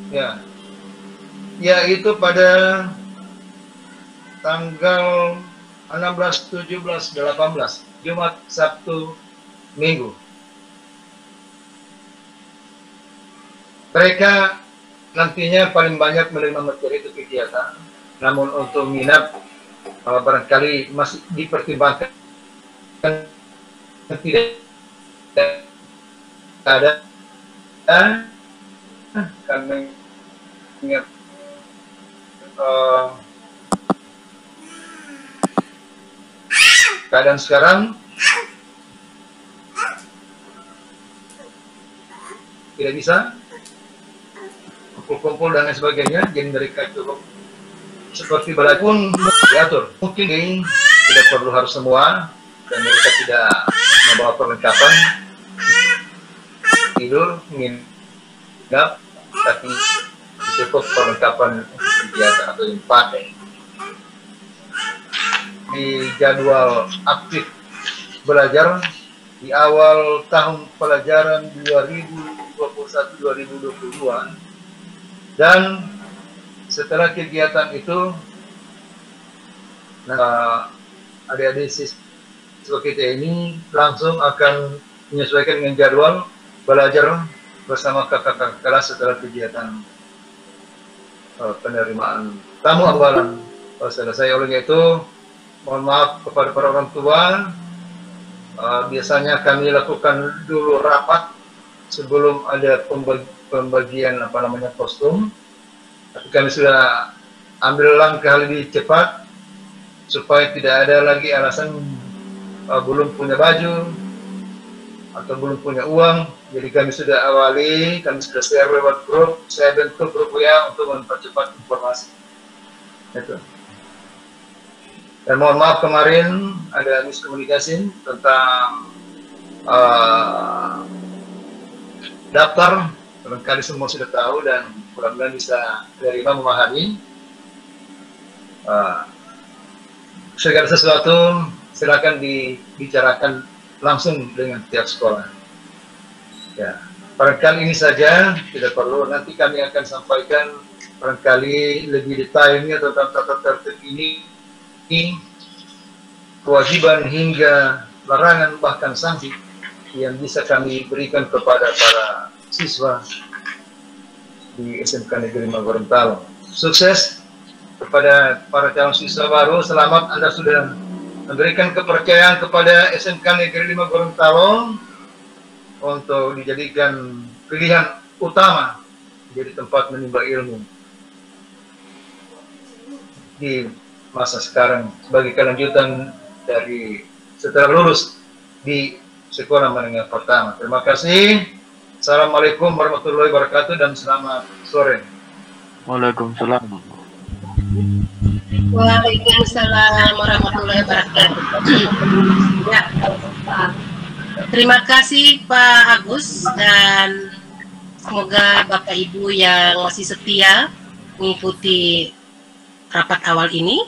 Ya, yaitu pada tanggal 16, 17, 18, Jumat, Sabtu, Minggu. Mereka nantinya paling banyak menerima materi itu kegiatan. Namun untuk minat barangkali masih dipertimbangkan tidak ada kami ingat keadaan sekarang tidak bisa kumpul-kumpul dan lain sebagainya, jadi mereka cukup seperti belajar pun diatur. Mungkin ini tidak perlu harus semua, dan mereka tidak membawa perlengkapan tidur, nginap, tapi cukup perlengkapan untuk kegiatan atau yang dipakai. Di jadwal aktif belajar di awal tahun pelajaran 2021-2022, dan setelah kegiatan itu adik-adik siswa kita ini langsung akan menyesuaikan dengan jadwal belajar bersama kakak-kakak kelas setelah kegiatan penerimaan tamu awalan selesai. Oleh itu, mohon maaf kepada para orang tua. Biasanya kami lakukan dulu rapat sebelum ada pembagian kostum. Tapi kami sudah ambil langkah lebih cepat supaya tidak ada lagi alasan belum punya baju atau belum punya uang. Jadi kami sudah awali, kami sudah share lewat grup. Saya bentuk grup ya untuk mempercepat informasi. Itu. Dan mohon maaf kemarin ada miskomunikasi tentang daftar. Barangkali semua sudah tahu dan mudah-mudahan bisa menerima, memahami. Segala sesuatu silakan dibicarakan langsung dengan pihak sekolah. Ya, barangkali ini saja, tidak perlu. Nanti kami akan sampaikan barangkali lebih detailnya tentang tata tertib ini, kewajiban hingga larangan bahkan sanksi yang bisa kami berikan kepada para siswa di SMK Negeri 5 Gorontalo. Sukses kepada para calon siswa baru. Selamat, Anda sudah memberikan kepercayaan kepada SMK Negeri 5 Gorontalo untuk dijadikan pilihan utama menjadi tempat menimba ilmu di masa sekarang sebagai kelanjutan dari setelah lulus di sekolah menengah pertama. Terima kasih. Assalamualaikum warahmatullahi wabarakatuh dan selamat sore. Waalaikumsalam. Waalaikumsalam warahmatullahi wabarakatuh. Ya. Terima kasih Pak Agus, dan semoga Bapak Ibu yang masih setia mengikuti rapat awal ini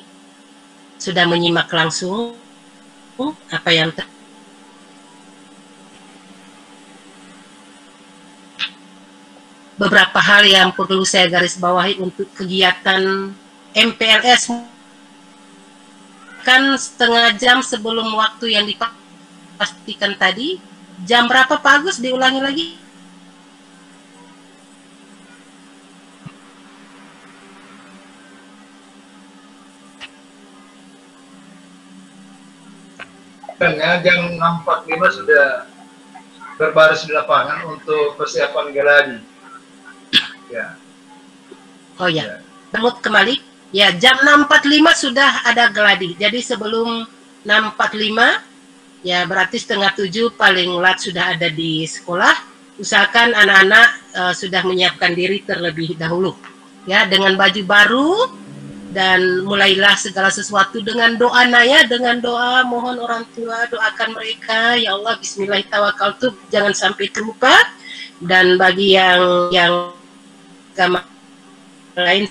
sudah menyimak langsung apa yang beberapa hal yang perlu saya garis bawahi untuk kegiatan MPLS. Kan setengah jam sebelum waktu yang dipastikan tadi. Jam berapa Pak Agus? Diulangi lagi. Ya, jam 6.45 sudah berbaris di lapangan untuk persiapan geladi. Ya. Oh ya, Damut kembali. Ya, jam 6.45 sudah ada geladi. Jadi sebelum 6.45, ya berarti setengah 7 paling lat sudah ada di sekolah. Usahakan anak-anak sudah menyiapkan diri terlebih dahulu. Ya, dengan baju baru, dan mulailah segala sesuatu dengan doa Naya, dengan doa. Mohon orang tua doakan mereka, ya Allah, bismillahirrahmanirrahim, jangan sampai terlupa. Dan bagi yang agama lain,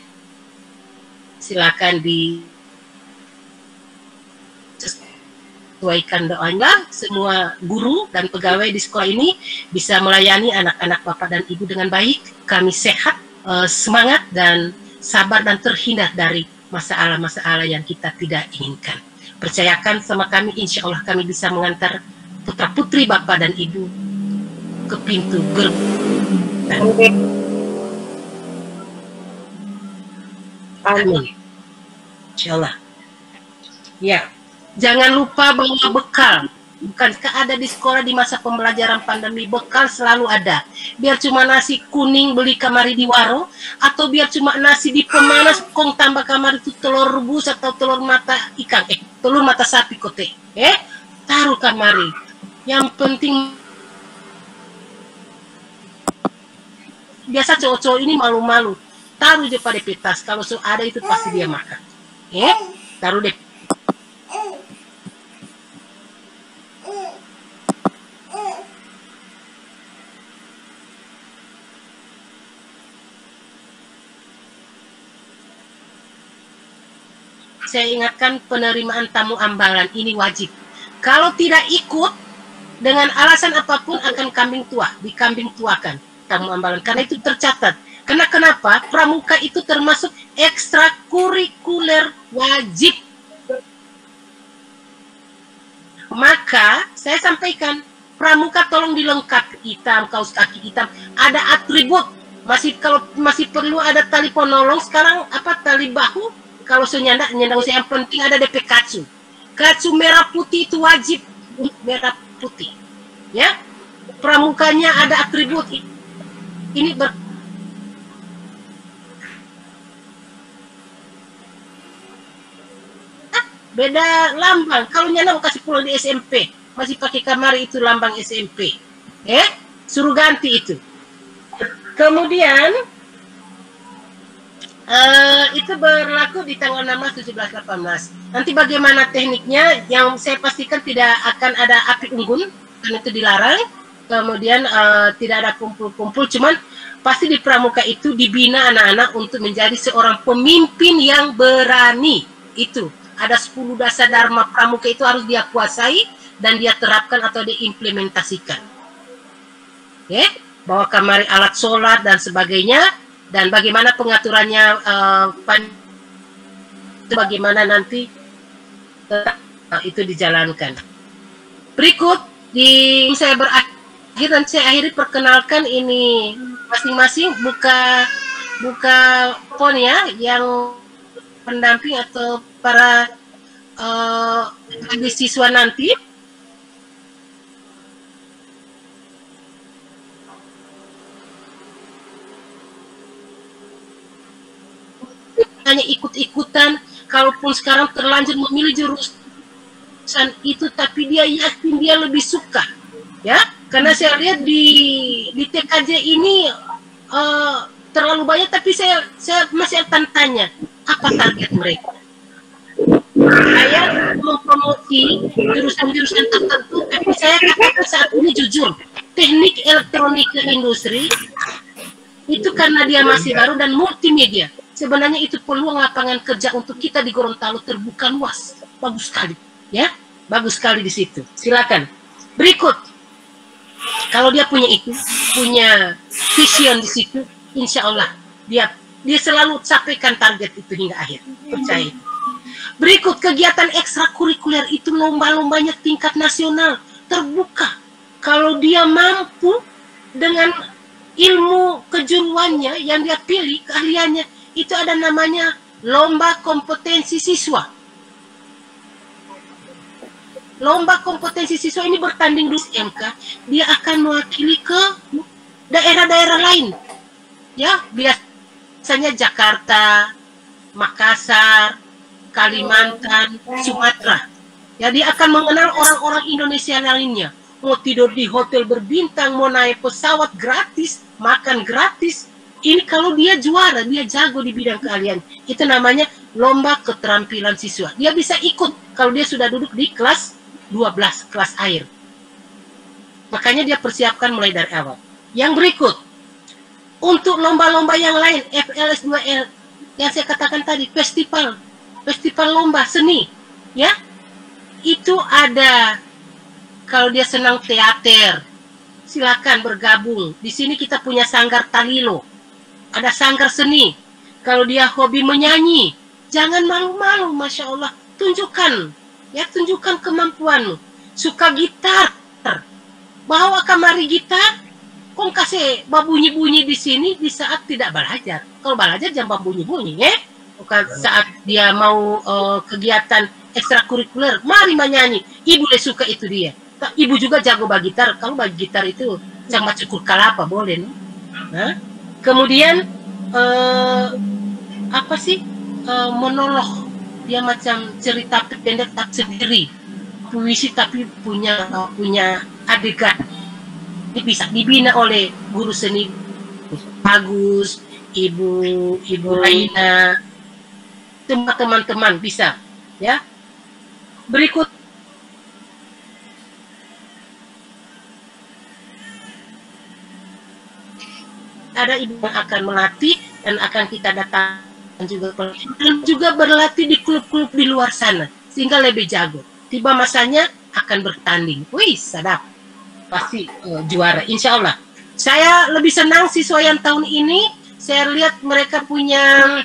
silakan disesuaikan doanya. Semua guru dan pegawai di sekolah ini bisa melayani anak-anak Bapak dan Ibu dengan baik. Kami sehat, semangat, dan sabar, dan terhindar dari masalah-masalah yang kita tidak inginkan. Percayakan sama kami, insya Allah kami bisa mengantar putra-putri Bapak dan Ibu ke pintu gerbang. Amin. Insya Allah. Ya, jangan lupa bawa bekal. Bukankah ada di sekolah di masa pembelajaran pandemi bekal selalu ada? Biar cuma nasi kuning beli kamari di warung, atau biar cuma nasi di pemanas kong tambah kamari itu telur rebus atau telur mata ikan, telur mata sapi kote, taruh kamari. Yang penting biasa cowok-cowok ini malu-malu, taruh aja pada petas, kalau so ada itu pasti dia makan. Taruh deh. Saya ingatkan, penerimaan tamu ambalan ini wajib. Kalau tidak ikut, dengan alasan apapun akan kambing tua, dikambing tuakan tamu ambalan. Karena itu tercatat. Karena kenapa? Pramuka itu termasuk ekstrakurikuler wajib. Maka saya sampaikan, pramuka tolong dilengkapi, hitam, kaos kaki hitam, ada atribut. Kalau masih perlu ada tali penolong, sekarang tali bahu. Kalau nyandang saya, yang penting ada DP kacu. Kacu merah putih itu wajib, merah putih. Ya, pramukanya ada atribut. Ini beda lambang. Kalau nyandang kasih pulang di SMP, masih pakai kamari itu lambang SMP. Suruh ganti itu. Kemudian itu berlaku di tanggal 16, 17, 18. Nanti bagaimana tekniknya, yang saya pastikan tidak akan ada api unggun, karena itu dilarang. Kemudian tidak ada kumpul-kumpul, cuman pasti di pramuka itu dibina anak-anak untuk menjadi seorang pemimpin yang berani. Itu ada 10 dasar dharma pramuka, itu harus dia kuasai dan dia terapkan atau diimplementasikan. Bawa kamari alat sholat dan sebagainya. Dan bagaimana pengaturannya, bagaimana nanti itu dijalankan. Berikut saya berakhir dan saya akhiri, perkenalkan ini masing-masing buka phone ya, yang pendamping atau para siswa nanti. Hanya ikut-ikutan, kalaupun sekarang terlanjur memilih jurusan itu, tapi dia yakin dia lebih suka, ya. Karena saya lihat di TKJ ini terlalu banyak, tapi saya masih akan tanya apa target mereka. Saya mempromosi jurusan-jurusan tertentu, tapi saya katakan saat ini jujur, teknik elektronika industri itu karena dia masih baru dan multimedia. Sebenarnya itu peluang lapangan kerja untuk kita di Gorontalo terbuka luas. Bagus sekali, ya. Bagus sekali di situ. Silakan. Berikut. Kalau dia punya itu, punya vision di situ, insya Allah dia selalu sampaikan target itu hingga akhir. Percaya. Berikut, kegiatan ekstrakurikuler itu lomba-lombanya tingkat nasional, terbuka. Kalau dia mampu dengan ilmu kejuruannya yang dia pilih, keahliannya, itu ada namanya lomba kompetensi siswa. Lomba kompetensi siswa ini bertanding di SMK, dia akan mewakili ke daerah-daerah lain. Ya, biasanya Jakarta, Makassar, Kalimantan, Sumatera. Ya, dia akan mengenal orang-orang Indonesia lainnya. Mau tidur di hotel berbintang, mau naik pesawat gratis, makan gratis. Ini kalau dia juara, dia jago di bidang keahlian. Itu namanya lomba keterampilan siswa. Dia bisa ikut kalau dia sudah duduk di kelas 12, kelas akhir. Makanya dia persiapkan mulai dari awal. Yang berikut, untuk lomba-lomba yang lain, FLS 2L, yang saya katakan tadi, festival lomba seni, ya, itu ada. Kalau dia senang teater, silakan bergabung. Di sini kita punya sanggar Talilo. Ada sanggar seni. Kalau dia hobi menyanyi, jangan malu-malu, Masya Allah. Tunjukkan, ya, tunjukkan kemampuanmu. Suka gitar, bawa kamari gitar. Kong kasih babunyi-bunyi di sini di saat tidak belajar. Kalau belajar jangan babunyi-bunyi, ya. Bukan saat dia mau kegiatan ekstrakurikuler, mari menyanyi. Ibu le suka itu dia. Ibu juga jago gitar. Kalau bagi gitar itu sama cukur kalapa boleh, no? Nah, kemudian apa sih monolog, dia macam cerita pendek tak sendiri, puisi tapi punya adegan. Ini bisa dibina oleh guru seni Agus, ibu Raina, semua teman-teman bisa, ya. Berikut ada ibu yang akan melatih dan akan kita datang juga berlatih di klub-klub di luar sana sehingga lebih jago. Tiba masanya akan bertanding. Wih, sadap. Pasti juara, insya Allah. Saya lebih senang siswa yang tahun ini. Saya lihat mereka punya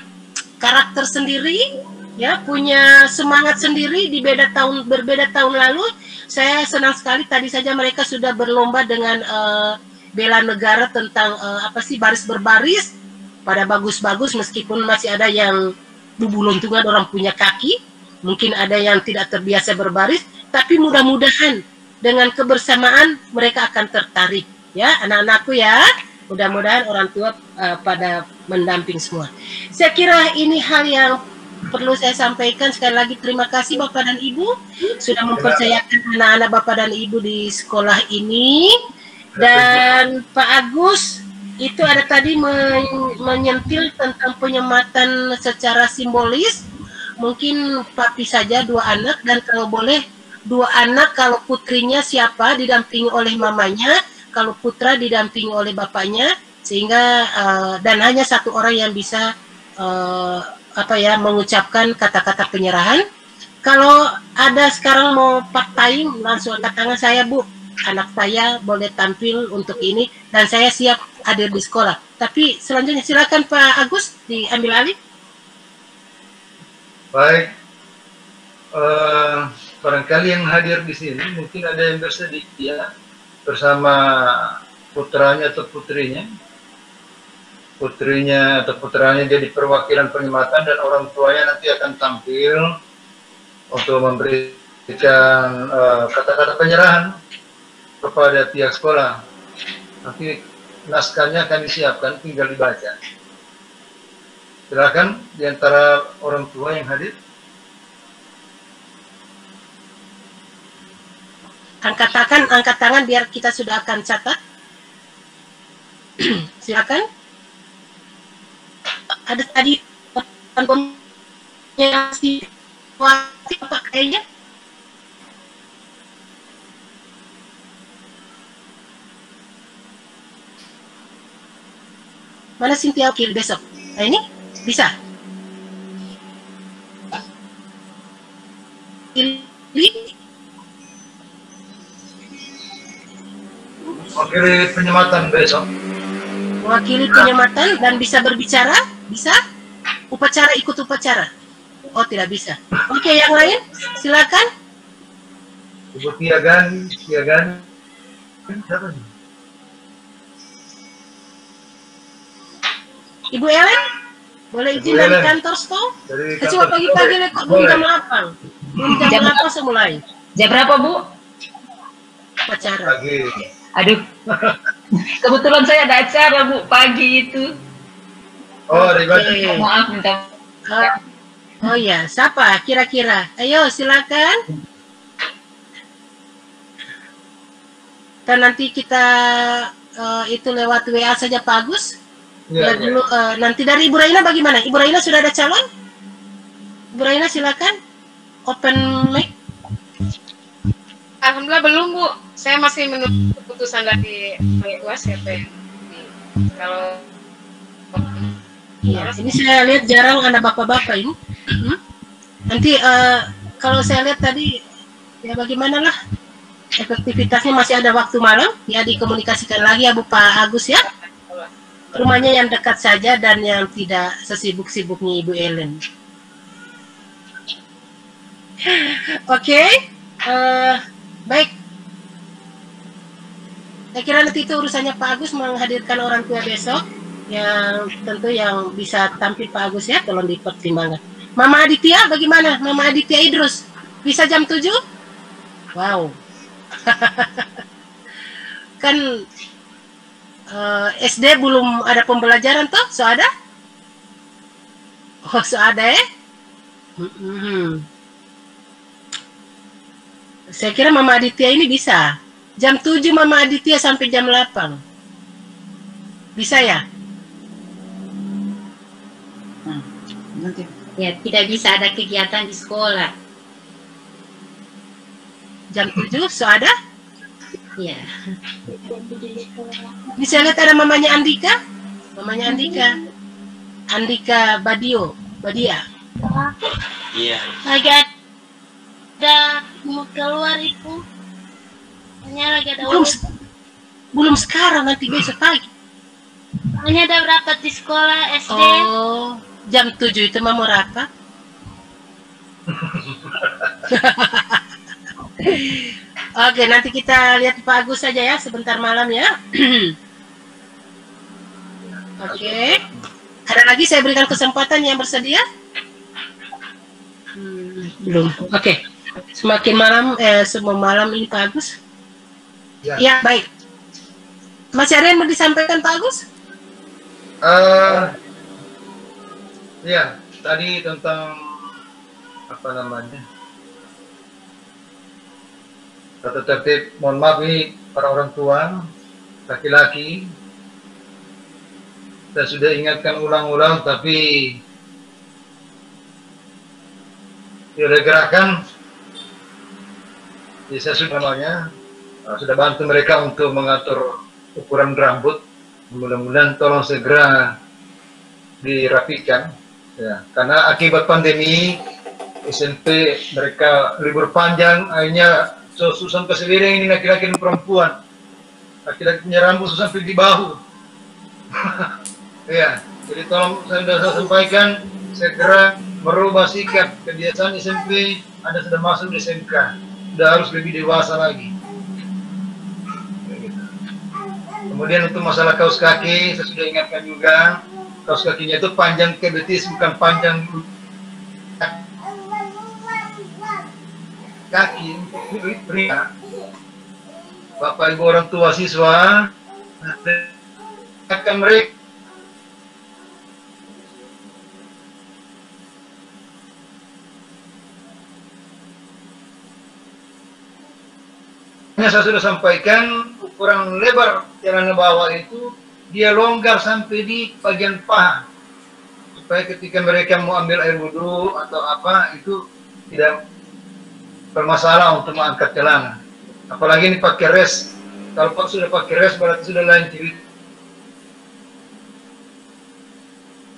karakter sendiri, ya, punya semangat sendiri berbeda tahun lalu. Saya senang sekali tadi saja mereka sudah berlomba dengan bela negara tentang apa sih baris berbaris, pada bagus-bagus meskipun masih ada yang bubuluntungan orang punya kaki, mungkin ada yang tidak terbiasa berbaris, tapi mudah-mudahan dengan kebersamaan mereka akan tertarik, ya anak-anakku ya. Mudah-mudahan orang tua pada mendamping semua. Saya kira ini hal yang perlu saya sampaikan. Sekali lagi terima kasih Bapak dan Ibu sudah mempercayakan anak-anak Bapak dan Ibu di sekolah ini. Dan Pak Agus itu ada tadi menyentil tentang penyematan secara simbolis. Mungkin papi saja 2 anak, dan kalau boleh 2 anak, kalau putrinya siapa didampingi oleh mamanya, kalau putra didampingi oleh bapaknya, sehingga dan hanya 1 orang yang bisa apa ya mengucapkan kata-kata penyerahan. Kalau ada sekarang mau part-time, langsung angkat tangan saya, Bu. Anak saya boleh tampil untuk ini dan saya siap hadir di sekolah. Tapi selanjutnya silakan Pak Agus diambil alih. Baik, barangkali yang hadir di sini mungkin ada yang bersedih ya bersama putranya atau putrinya atau putranya jadi perwakilan penyematan, dan orang tuanya nanti akan tampil untuk memberikan kata-kata penyerahan kepada pihak sekolah. Nanti naskahnya akan disiapkan, tinggal dibaca. Silakan di antara orang tua yang hadir. Angkat tangan biar kita sudah akan catat. Silakan. Ada tadi si apa kayaknya? Mana Cynthia Okil besok? Nah ini bisa. Ini Mewakili penyematan besok. mewakili penyematan dan bisa berbicara, bisa? Upacara, ikut upacara? Oh tidak bisa. Oke, yang lain silakan. Ibu Tiagan. Siapa nih? Ibu Ellen, boleh izin dari kantor stol? Cuma pagi-pagi kok belum jam 8. Belum jam 8 semulai. Jam berapa, Bu? Upacara. Pagi. Aduh. Kebetulan saya ada acara, Bu, pagi itu. Oh, dari mana? Maaf, minta. Oh ya, siapa kira-kira? Ayo silakan. Dan nanti kita itu lewat WA saja Pak Agus. Ya, dulu nanti dari Ibu Raina bagaimana? Ibu Raina sudah ada calon? Ibu Raina silakan. Open mic. Alhamdulillah belum, Bu. Saya masih menunggu keputusan dari Ketua CP. Kalau Iya, ini saya lihat jarang anak bapak-bapak ini. Nanti kalau saya lihat tadi ya bagaimana lah efektivitasnya, masih ada waktu malam ya, dikomunikasikan lagi ya Bu Pak Agus ya. Rumahnya yang dekat saja dan yang tidak sesibuk-sibuknya Ibu Ellen. Oke, baik. Saya kira nanti itu urusannya Pak Agus menghadirkan orang tua besok, yang tentu yang bisa tampil Pak Agus ya, tolong dipertimbangkan. Mama Aditya bagaimana? Mama Aditya Idrus bisa jam 7? Wow. Kan SD belum ada pembelajaran toh? So ada? Oh, so ada ya? Saya kira Mama Aditya ini bisa. Jam 7 Mama Aditya sampai jam 8. Bisa ya? Nanti. Ya, tidak bisa ada kegiatan di sekolah. Jam 7 so ada? Iya. Bisa lihat ada mamanya Andika? Mamanya Andika. Andika Badia. Iya. Lagi ada mau keluar itu. Hanya lagi ada Belum sekarang, nanti besok pagi. hanya ada rapat di sekolah SD. Oh, jam 7 itu mau rapat. Oke, nanti kita lihat Pak Agus saja ya, sebentar malam ya. Oke. Ada lagi saya berikan kesempatan yang bersedia? Belum. Oke. Semakin malam, semua malam ini Pak Agus. Ya. Ya, baik. Masih ada yang mau disampaikan Pak Agus? Ya, tadi tentang apa namanya? Tata tertib, mohon maaf ini para orang tua laki-laki. Saya sudah ingatkan ulang-ulang, tapi ada gerakan. Jadi saya sudah bantu mereka untuk mengatur ukuran rambut. Mudah-mudahan tolong segera dirapikan. Ya, karena akibat pandemi SMP mereka libur panjang, akhirnya susu sampai sebenarnya ini laki-laki dan perempuan. Laki-laki punya rambut sampai di bahu. Ya, jadi tolong saya sudah sampaikan segera merubah sikap. Kebiasaan SMP Anda sudah masuk di SMK, sudah harus lebih dewasa lagi. Kemudian untuk masalah kaos kaki, saya sudah ingatkan juga, kaos kakinya itu panjang ke betis, bukan panjang kaki pria. Bapak Ibu orang tua siswa akan mereka saya sudah sampaikan ukuran lebar celana bawah itu dia longgar sampai di bagian paha supaya ketika mereka mau ambil air wudhu atau apa itu tidak bermasalah untuk mengangkat celana. Apalagi ini pakai res. Kalau Pak sudah pakai res berarti sudah lain cerita.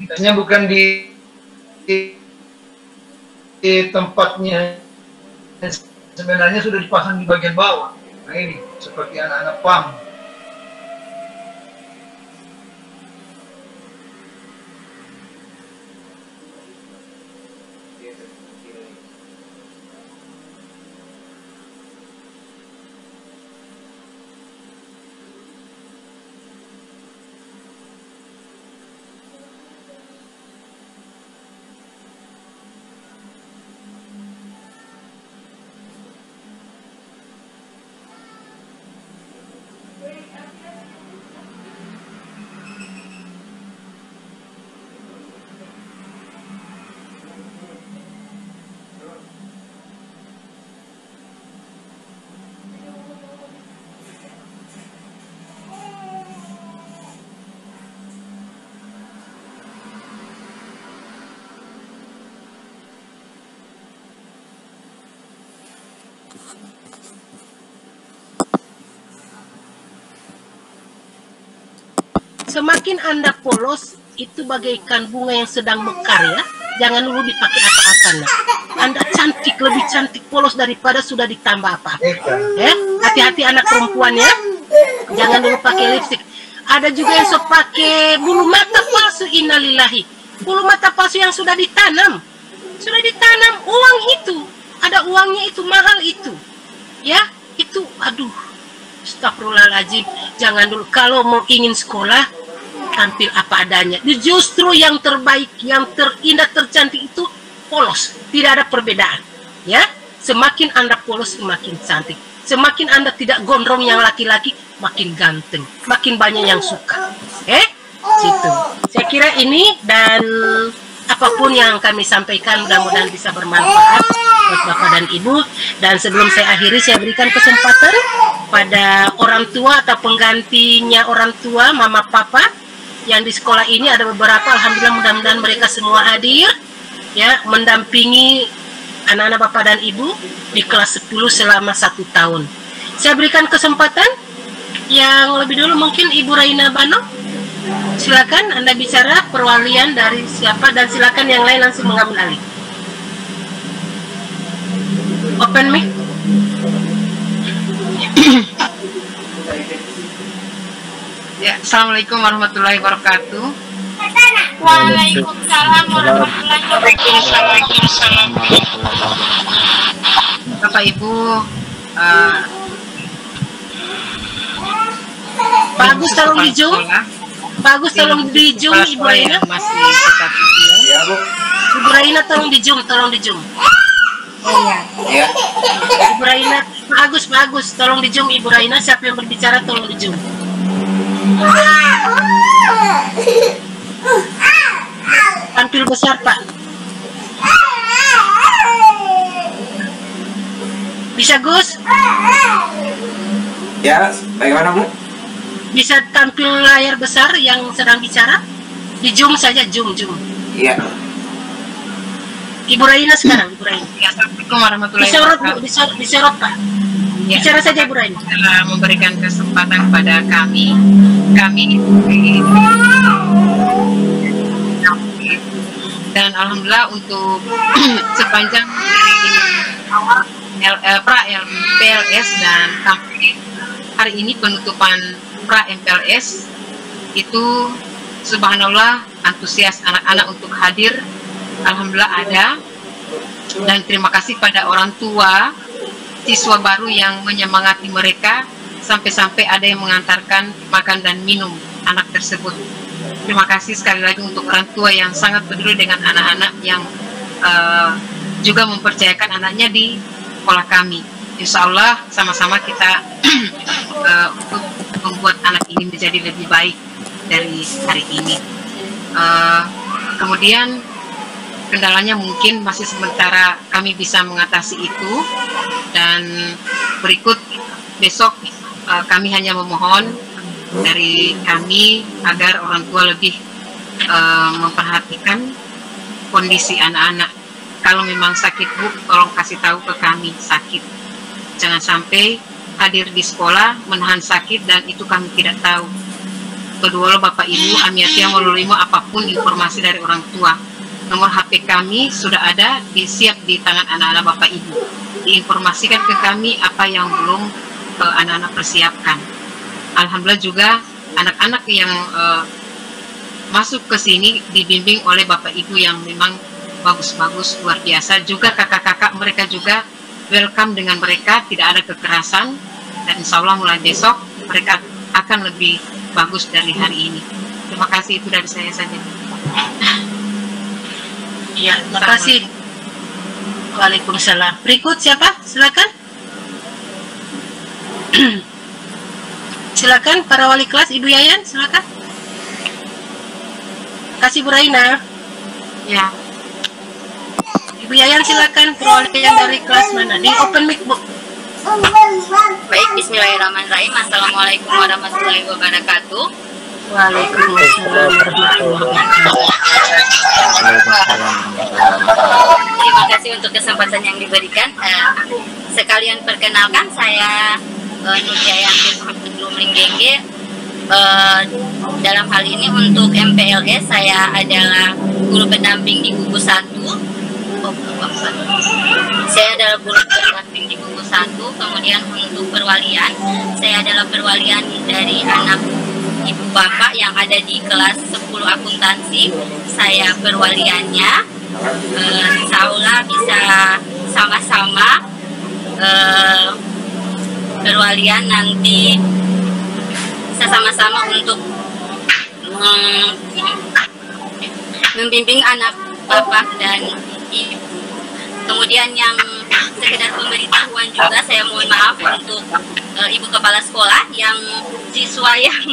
Kitanya bukan di tempatnya, sebenarnya sudah dipasang di bagian bawah. Nah ini seperti anak-anak PAM. Semakin Anda polos, itu bagaikan bunga yang sedang mekar ya. Jangan dulu dipakai apa-apa. Nah. Anda cantik, lebih cantik polos daripada sudah ditambah apa. Ya, hati-hati anak perempuan ya. Jangan dulu pakai lipstik. Ada juga yang pakai bulu mata palsu, innalillahi. Bulu mata palsu yang sudah ditanam. Sudah ditanam uang itu. Ada uangnya itu, mahal itu. Ya, itu aduh. Astagfirullahaladzim. Jangan dulu kalau mau ingin sekolah tampil apa adanya. Justru yang terbaik, yang terindah, tercantik itu polos. Tidak ada perbedaan. Ya, semakin Anda polos semakin cantik. Semakin Anda tidak gondrong yang laki-laki, makin ganteng, makin banyak yang suka. Situ. Saya kira ini, dan apapun yang kami sampaikan mudah-mudahan bisa bermanfaat buat Bapak dan Ibu. Dan sebelum saya akhiri, saya berikan kesempatan pada orang tua atau penggantinya orang tua, mama papa yang di sekolah ini. Ada beberapa, alhamdulillah, mudah-mudahan mereka semua hadir ya, mendampingi anak-anak Bapak dan Ibu di kelas 10 selama 1 tahun. Saya berikan kesempatan yang lebih dulu, mungkin Ibu Raina Bano. Silakan Anda bicara perwalian dari siapa, dan silakan yang lain langsung mengambil alih. Open mic. Ya, Assalamualaikum warahmatullahi wabarakatuh. Waalaikumsalam warahmatullahi wabarakatuh. Bapak Ibu, Pak Agus tolong di zoom. Pak Agus tolong di zoom, Ibu Raina. Masih tetap Ya, Bu. Ibu Raina tolong di zoom, tolong di zoom. Ya. Ibu Raina, Pak Agus, tolong di zoom Ibu Raina. Siapa yang berbicara tolong di zoom. Tampil besar, Pak. Bisa, Gus? Ya, bagaimana Bu? Bisa tampil layar besar yang sedang bicara? Di zoom saja, zoom. Iya. Ibu Raina sekarang, Ibu Raina. Ya, Assalamualaikum warahmatullahi Disorot, Bu, wabarakatuh. disorot, Pak. Ya, Bicara saja, Ibu Raina. telah memberikan kesempatan kepada kami dan alhamdulillah untuk sepanjang pra MPLS dan sampai hari ini penutupan pra MPLS itu subhanallah antusias anak-anak untuk hadir, alhamdulillah ada. Dan terima kasih pada orang tua siswa baru yang menyemangati mereka, sampai-sampai ada yang mengantarkan makan dan minum anak tersebut. Terima kasih sekali lagi untuk orang tua yang sangat peduli dengan anak-anak yang juga mempercayakan anaknya di sekolah kami. Insya Allah sama-sama kita untuk membuat anak ini menjadi lebih baik dari hari ini. Kemudian kendalanya mungkin masih sementara kami bisa mengatasi itu, dan berikut besok kami hanya memohon dari kami agar orang tua lebih memperhatikan kondisi anak-anak. Kalau memang sakit, Bu, tolong kasih tahu ke kami sakit. Jangan sampai hadir di sekolah menahan sakit dan itu kami tidak tahu. Kedua, Bapak Ibu, amiatia melalui apapun informasi dari orang tua. Nomor HP kami sudah ada, siap di tangan anak-anak Bapak Ibu. Diinformasikan ke kami apa yang belum anak-anak persiapkan. Alhamdulillah juga anak-anak yang masuk ke sini dibimbing oleh Bapak Ibu yang memang bagus-bagus, luar biasa. Juga kakak-kakak mereka juga welcome dengan mereka, tidak ada kekerasan. Dan insya Allah mulai besok mereka akan lebih bagus dari hari ini. Terima kasih, itu dari saya saja. Ya, terima kasih. Waalaikumsalam. Berikut siapa? Silakan. Silakan para wali kelas, Ibu Yayan, silakan. Kasih Bu Raina. Ya. Ibu Yayan silakan, perwalian dari kelas mana? Di open mic, Bu. Baik, bismillahirrahmanirrahim. Assalamualaikum warahmatullahi wabarakatuh. Waalaikumsalam warahmatullahi wabarakatuh. Terima kasih untuk kesempatan yang diberikan. Sekalian perkenalkan, saya Nur Jayanti Lumring Gengge. Dalam hal ini untuk MPLS saya adalah guru pendamping di gugus 1. Saya adalah guru pendamping di gugus 1. Kemudian untuk perwalian, saya adalah perwalian dari anak ibu bapak yang ada di kelas 10 akuntansi. Saya perwaliannya. Insya Allah bisa sama-sama perwalian nanti bisa sama-sama untuk membimbing anak bapak dan ibu Kemudian yang sekedar pemberitahuan juga, saya mohon maaf untuk Ibu Kepala Sekolah yang siswa yang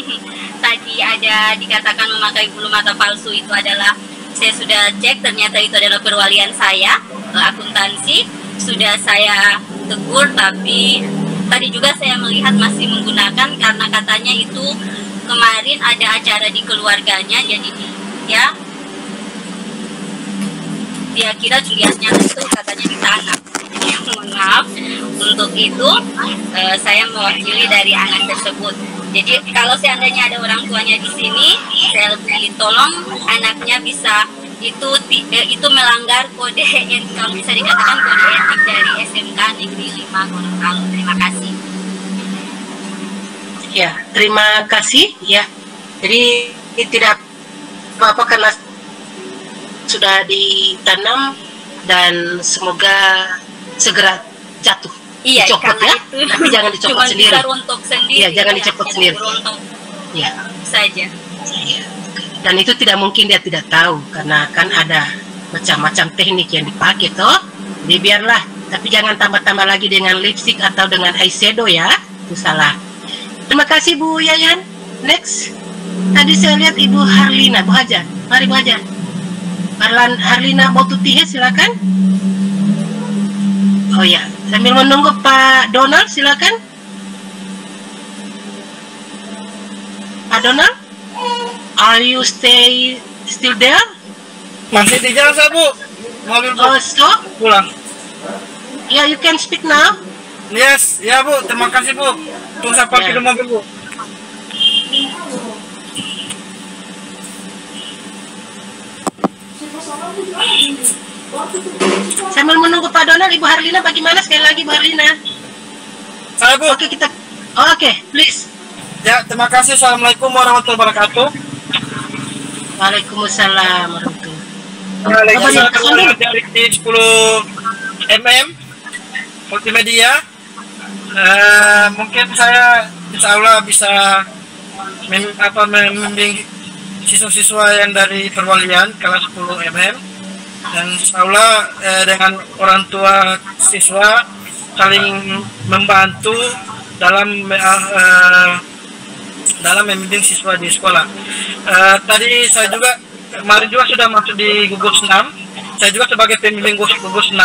tadi ada dikatakan memakai bulu mata palsu itu adalah, saya sudah cek ternyata itu adalah perwalian saya, akuntansi. Sudah saya tegur, tapi tadi juga saya melihat masih menggunakan karena katanya itu kemarin ada acara di keluarganya, jadi dia kira Juliasnya itu katanya di sana. Mohon maaf untuk itu, saya mewakili dari anak tersebut. Jadi kalau seandainya ada orang tuanya di sini, saya lebih tolong anaknya bisa itu melanggar kode etik, kalau bisa dikatakan kode etik dari SMK Negeri 5 Gorontalo. Terima kasih. Ya, terima kasih ya. Jadi tidak apa-apa karena sudah ditanam dan semoga segera jatuh. Iya, dicopot ya, itu tapi jangan dicopot sendiri. Iya, jangan dicopot sendiri. Ya, saja. Ya. Dan itu tidak mungkin dia tidak tahu karena kan ada macam-macam teknik yang dipakai toh. Jadi biarlah, tapi jangan tambah-tambah lagi dengan lipstick atau dengan eyeshadow ya, itu salah. Terima kasih Bu Yayan. Next, tadi saya lihat Ibu Harlina, Bu Hajar. Mari Bu Hajar. Harlina Botutihe, silakan. Oh ya, sambil menunggu Pak Donald, silakan. Pak Donald, are you still there? Masih di jalan saya, Bu. Mobil, Bu. Oh, so? Pulang. Yeah, you can speak now. Yes, ya Bu. Terima kasih, Bu. Tunggu saya parkir di mobil, Bu. Sambil menunggu Pak Donald, Ibu Harlina bagaimana sekali lagi Bu Harlina? Saya, Bu. Oke, kita please. Ya, terima kasih. Assalamualaikum warahmatullahi wabarakatuh. Waalaikumsalam warahmatullahi Saya keluar dari 10 mm multimedia. Mungkin saya insya Allah bisa membimbing siswa-siswa yang dari perwalian kelas 10 mm, dan insya Allah dengan orang tua siswa saling membantu dalam membimbing siswa di sekolah. Tadi saya juga kemarin juga sudah masuk di gugus 6. Saya juga sebagai pembimbing gugus 6.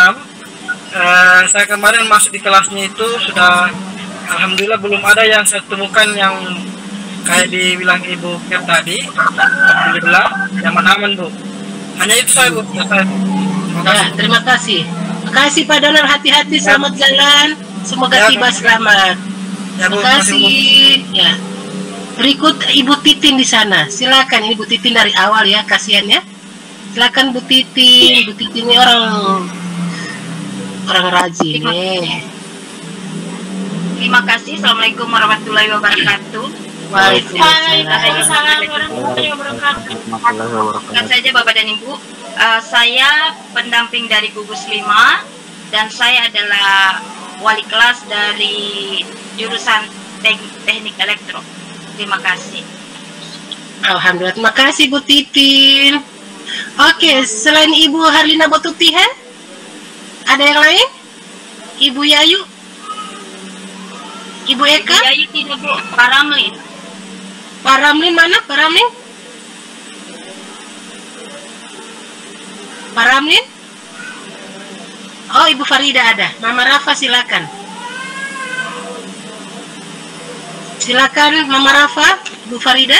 Saya kemarin masuk di kelasnya itu sudah, alhamdulillah belum ada yang saya temukan yang kayak dibilang Ibu Ker tadi. Alhamdulillah yang aman, Bu. Hanya itu saya, Bu. Terima kasih. Terima kasih Pak Donald, hati-hati, selamat jalan. Semoga tiba selamat. Terima kasih. Ya. Berikut Ibu Titin di sana. Silakan, ini Bu Titin dari awal ya, kasihan ya. Silakan Bu Titin. Bu Titin ini orang rajin nih. Terima kasih. Assalamualaikum warahmatullahi wabarakatuh. Waalaikumsalam warahmatullahi wabarakatuh. Saja Bapak dan Ibu, saya pendamping dari gugus 5 dan saya adalah wali kelas dari jurusan teknik elektro. Terima kasih. Alhamdulillah, terima kasih Bu Titin. Oke, selain Ibu Harlina Botutihe, ada yang lain? Ibu Yayu? Ibu Eka? Ibu Yayu tidak, Bu. Pak Ramlin. Pak Ramlin mana? Pak Ramlin? Pak Ramlin? Oh, Ibu Farida ada. Mama Rafa silakan. Silakan Mama Rafa, Bu Farida.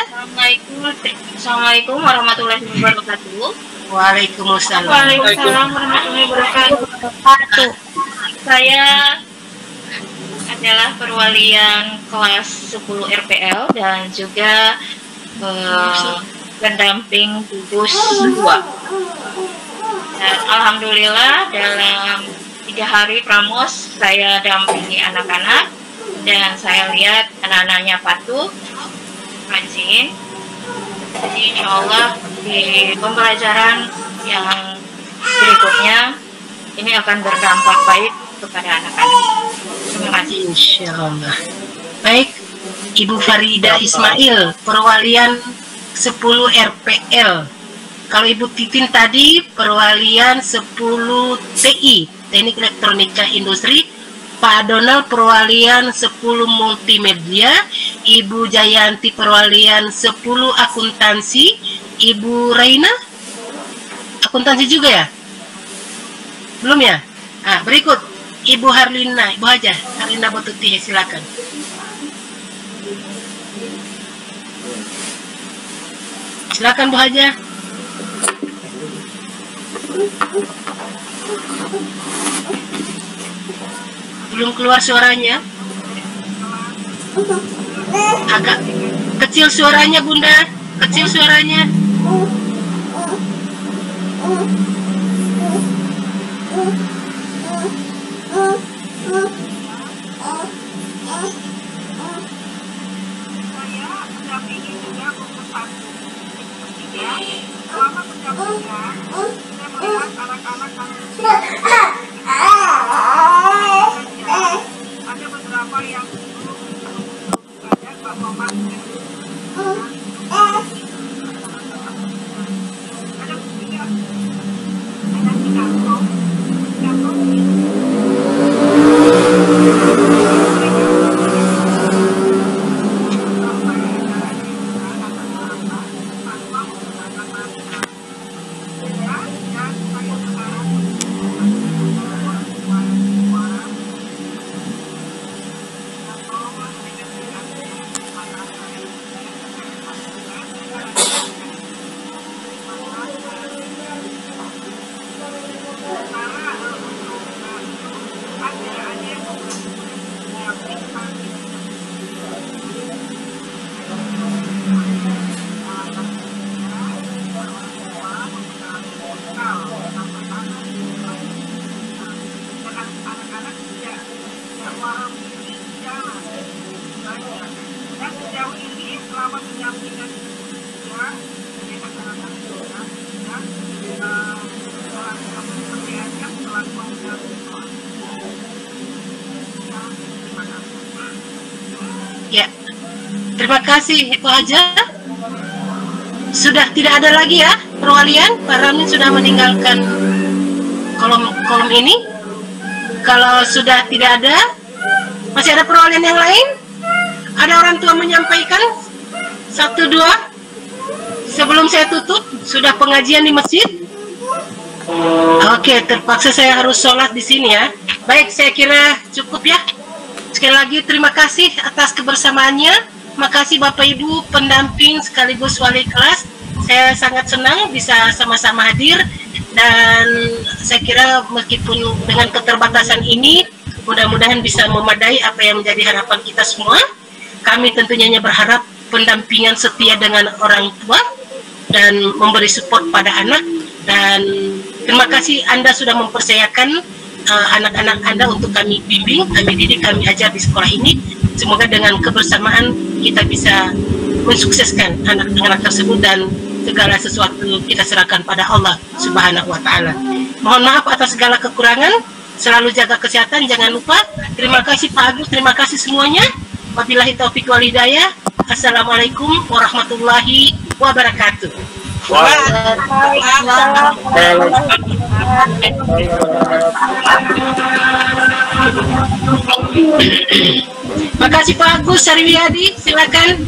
Assalamualaikum warahmatullahi wabarakatuh. Waalaikumsalam. Waalaikumsalam warahmatullahi wabarakatuh. Saya adalah perwalian kelas 10 RPL dan juga pendamping gugus 2. Dan alhamdulillah dalam 3 hari pramos saya dampingi anak-anak. Dan saya lihat anak-anaknya patuh, rajin. Jadi insya Allah di pembelajaran yang berikutnya ini akan berdampak baik kepada anak-anak. Terima kasih. Insya Allah. Baik, Ibu Farida Ismail, perwalian 10 RPL. Kalau Ibu Titin tadi perwalian 10 TI, Teknik Elektronika Industri, Pak Donald perwalian 10 Multimedia, Ibu Jayanti perwalian 10 Akuntansi, Ibu Raina akuntansi juga ya? Belum ya? Nah, berikut Ibu Harlina, Ibu Haja Harlina Botuti, silakan. Silakan Bu Haja. Belum keluar suaranya. Agak kecil suaranya Bunda, kecil suaranya. Ya, terima kasih Ibu Haja. Sudah tidak ada lagi ya perwalian. Pak Ramin sudah meninggalkan kolom ini. Kalau sudah tidak ada, masih ada perwalian yang lain? Ada orang tua menyampaikan? 1, 2. Sebelum saya tutup, sudah pengajian di masjid. Oke, terpaksa saya harus sholat di sini ya. Baik, saya kira cukup ya. Sekali lagi terima kasih atas kebersamaannya. Makasih Bapak Ibu pendamping sekaligus wali kelas. Saya sangat senang bisa sama-sama hadir, dan saya kira meskipun dengan keterbatasan ini, mudah-mudahan bisa memadai apa yang menjadi harapan kita semua. Kami tentunya hanya berharap pendampingan setia dengan orang tua dan memberi support pada anak. Dan terima kasih Anda sudah mempercayakan anak-anak Anda untuk kami bimbing, kami didik, kami ajar di sekolah ini. Semoga dengan kebersamaan kita bisa mensukseskan anak-anak tersebut, dan segala sesuatu kita serahkan pada Allah Subhanahu wa Ta'ala. Mohon maaf atas segala kekurangan, selalu jaga kesehatan, jangan lupa. Terima kasih Pak Agus, terima kasih semuanya. Wabillahi taufiq wal hidayah. Assalamualaikum warahmatullahi wabarakatuh. Makasih Pak Agus Sarwiyadi, silakan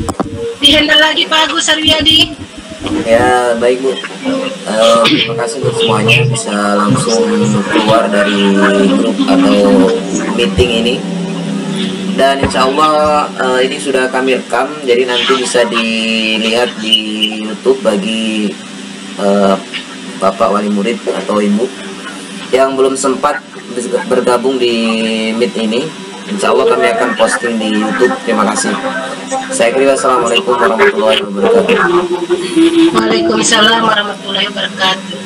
dihandle lagi Pak Agus Sarwiyadi. Ya baik Bu, terima kasih untuk semuanya bisa langsung keluar dari grup atau meeting ini, dan insya Allah ini sudah kami rekam, jadi nanti bisa dilihat di YouTube bagi Bapak wali murid atau Ibu yang belum sempat bergabung di Meet ini. Insya Allah kami akan posting di YouTube. Terima kasih. Saya kira assalamualaikum warahmatullahi wabarakatuh. Waalaikumsalam warahmatullahi wabarakatuh.